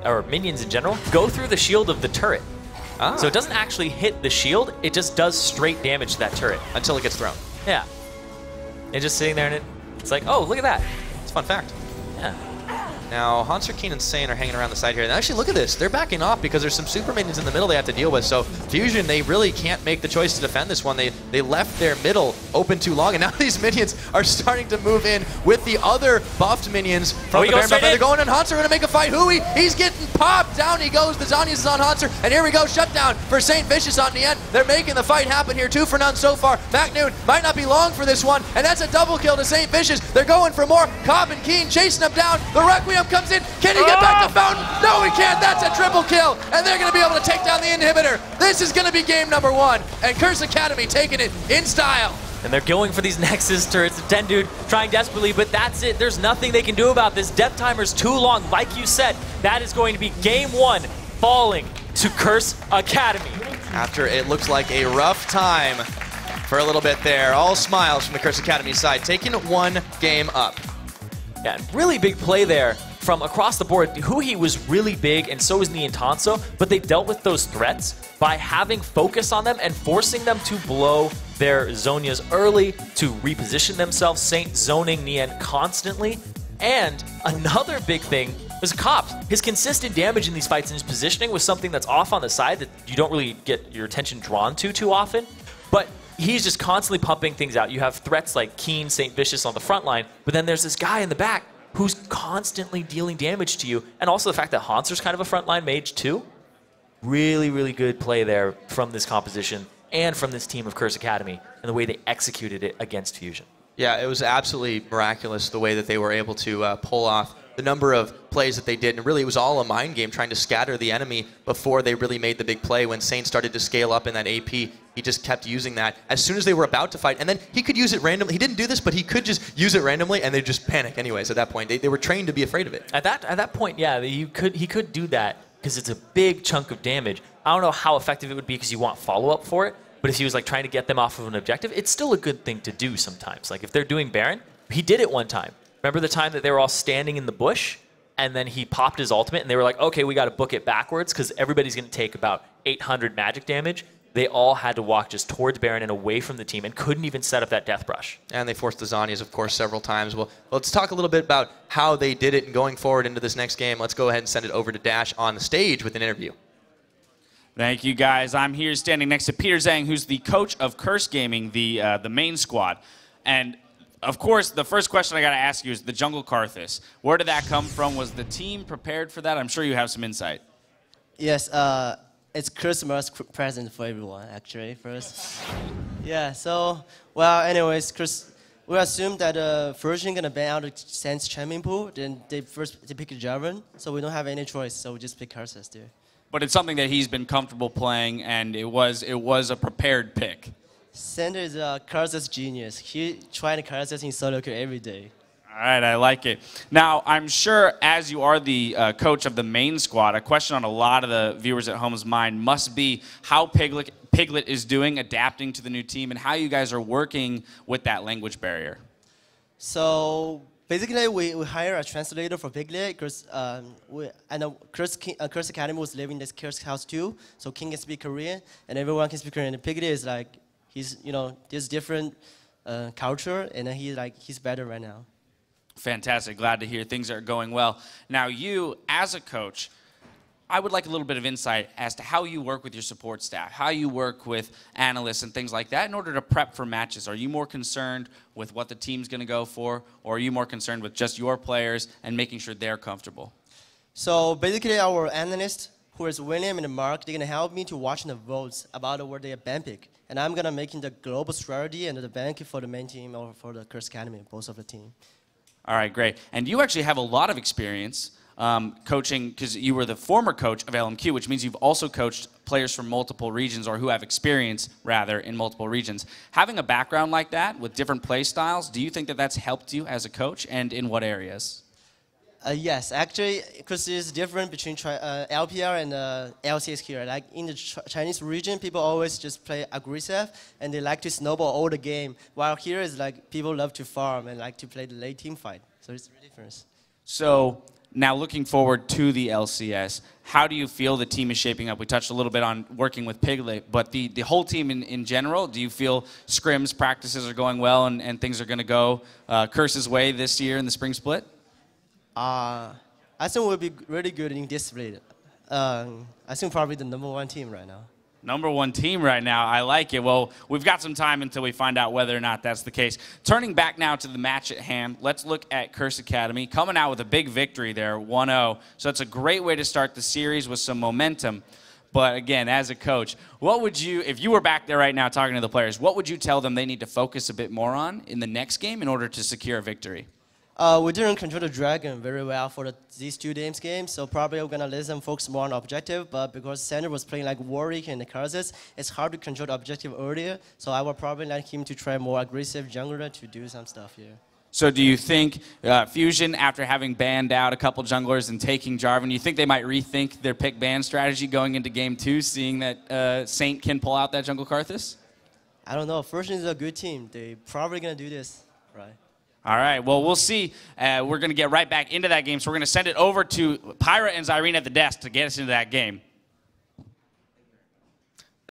or minions in general, go through the shield of the turret. So it doesn't actually hit the shield. It just does straight damage to that turret. Until it gets thrown. Yeah. It's just sitting there, and it's like, oh, look at that. It's a fun fact. Yeah. Now, Hanser, Keen, and Sane are hanging around the side here. And actually, look at this. They're backing off because there's some super minions in the middle they have to deal with. So Fusion, they really can't make the choice to defend this one. They left their middle open too long, and now these minions are starting to move in with the other buffed minions from the Baron buff. They're going in. Hanser going to make a fight. Hui, he's getting popped. Down he goes. The Zanyas is on Hanser, and here we go. Shutdown for Saint Vicious on the end. They're making the fight happen here. 2 for none so far. MacNoon might not be long for this one, and that's a double kill to Saint Vicious. They're going for more. Cobb and Keen chasing them down. The Requiem comes in. Can he get back to Fountain? No, he can't. That's a triple kill. And they're going to be able to take down the inhibitor. This is going to be game number 1. And Curse Academy taking it in style. And they're going for these Nexus turrets. Tendude trying desperately, but that's it. There's nothing they can do about this. Death timer's too long. Like you said, that is going to be game 1 falling to Curse Academy. After it looks like a rough time for a little bit there. All smiles from the Curse Academy side, taking 1 game up. Yeah, really big play there from across the board. Hui was really big, and so was Niantanso, but they dealt with those threats by having focus on them and forcing them to blow their Zonias early to reposition themselves. Saint zoning Nian constantly. And another big thing was Kops. His consistent damage in these fights and his positioning was something that's off on the side that you don't really get your attention drawn to too often. But he's just constantly pumping things out. You have threats like Keen, Saint Vicious on the front line, but then there's this guy in the back who's constantly dealing damage to you. And also the fact that Hanser's kind of a frontline mage too. Really, really good play there from this composition and from this team of Curse Academy and the way they executed it against Fusion. Yeah, it was absolutely miraculous the way that they were able to pull off the number of plays that they did. And really, it was all a mind game trying to scatter the enemy before they really made the big play. When Saint started to scale up in that AP, he just kept using that as soon as they were about to fight. And then he could use it randomly. He didn't do this, but he could just use it randomly, and they'd just panic anyways at that point. They were trained to be afraid of it. At that point, yeah, he could do that because it's a big chunk of damage. I don't know how effective it would be because you want follow-up for it, but if he was like trying to get them off of an objective, it's still a good thing to do sometimes. Like if they're doing Baron, he did it one time. Remember the time that they were all standing in the bush? And then he popped his ultimate, and they were like, okay, we got to book it backwards because everybody's going to take about 800 magic damage. They all had to walk just towards Baron and away from the team and couldn't even set up that death brush. And they forced the Zanyas, of course, several times. Well, let's talk a little bit about how they did it and going forward into this next game. Let's go ahead and send it over to Dash on the stage with an interview. Thank you, guys. I'm here standing next to Peter Zhang, who's the coach of Curse Gaming, the main squad. And of course, the first question I got to ask you is the Jungle Karthus. Where did that come from? Was the team prepared for that? I'm sure you have some insight. Yes, it's Christmas present for everyone, actually, first. Yeah, so, well, anyways, we assumed that Version going to ban out the Saints champion pool, then they pick Jarvan, so we don't have any choice, so we just pick Karthus there. But it's something that he's been comfortable playing, and it was a prepared pick. Sander is a Karthus genius. He trying to Karthus in solo queue every day. All right, I like it. Now, I'm sure as you are the coach of the main squad, a question on a lot of the viewers at home's mind must be how Piglet is doing, adapting to the new team, and how you guys are working with that language barrier. So basically, we hire a translator for Piglet because Curse Academy was living in this Curse house too, so King can speak Korean and everyone can speak Korean. And Piglet is like, there's different culture, and he's better right now. Fantastic. Glad to hear things are going well. Now, you, as a coach, I would like a little bit of insight as to how you work with your support staff, how you work with analysts and things like that in order to prep for matches. Are you more concerned with what the team's going to go for, or are you more concerned with just your players and making sure they're comfortable? So basically, our analyst, who is William and Mark, they're going to help me to watch the votes about where they are ban pick. And I'm going to make the global strategy and the bank for the main team or for the Curse Academy, both of the team. All right, great. And you actually have a lot of experience coaching, because you were the former coach of LMQ, which means you've also coached players from multiple regions, or who have experience, rather, in multiple regions. Having a background like that with different play styles, do you think that that's helped you as a coach, and in what areas? Yes, actually, because it's different between LPR and LCS here. Like in the Chinese region, people always just play aggressive and they like to snowball all the game. While here is like people love to farm and like to play the late team fight. So it's really different. So now looking forward to the LCS, how do you feel the team is shaping up? We touched a little bit on working with Piglet, but the whole team in general, do you feel scrims, practices are going well and things are going to go Curse's way this year in the spring split? I think we'll be really good in this split. I think probably the #1 team right now. #1 team right now. I like it. Well, we've got some time until we find out whether or not that's the case. Turning back now to the match at hand, let's look at Curse Academy coming out with a big victory there, 1-0. So it's a great way to start the series with some momentum. But again, as a coach, what would you, if you were back there right now talking to the players, what would you tell them they need to focus a bit more on in the next game in order to secure a victory? We didn't control the Dragon very well for these 2 games, so probably we're going to let them focus more on objective, but because Sander was playing like Warwick and the Karzas, it's hard to control the objective earlier, so I will probably like him to try more aggressive jungler to do some stuff here. So do you think Fusion, after having banned out a couple junglers and taking Jarvan, you think they might rethink their pick ban strategy going into Game 2, seeing that Saint can pull out that jungle Karthus? I don't know. Fusion is a good team. They're probably going to do this, right? All right, well, we'll see. We're going to get right back into that game, so we're going to send it over to Pyra and Zyrene at the desk to get us into that game.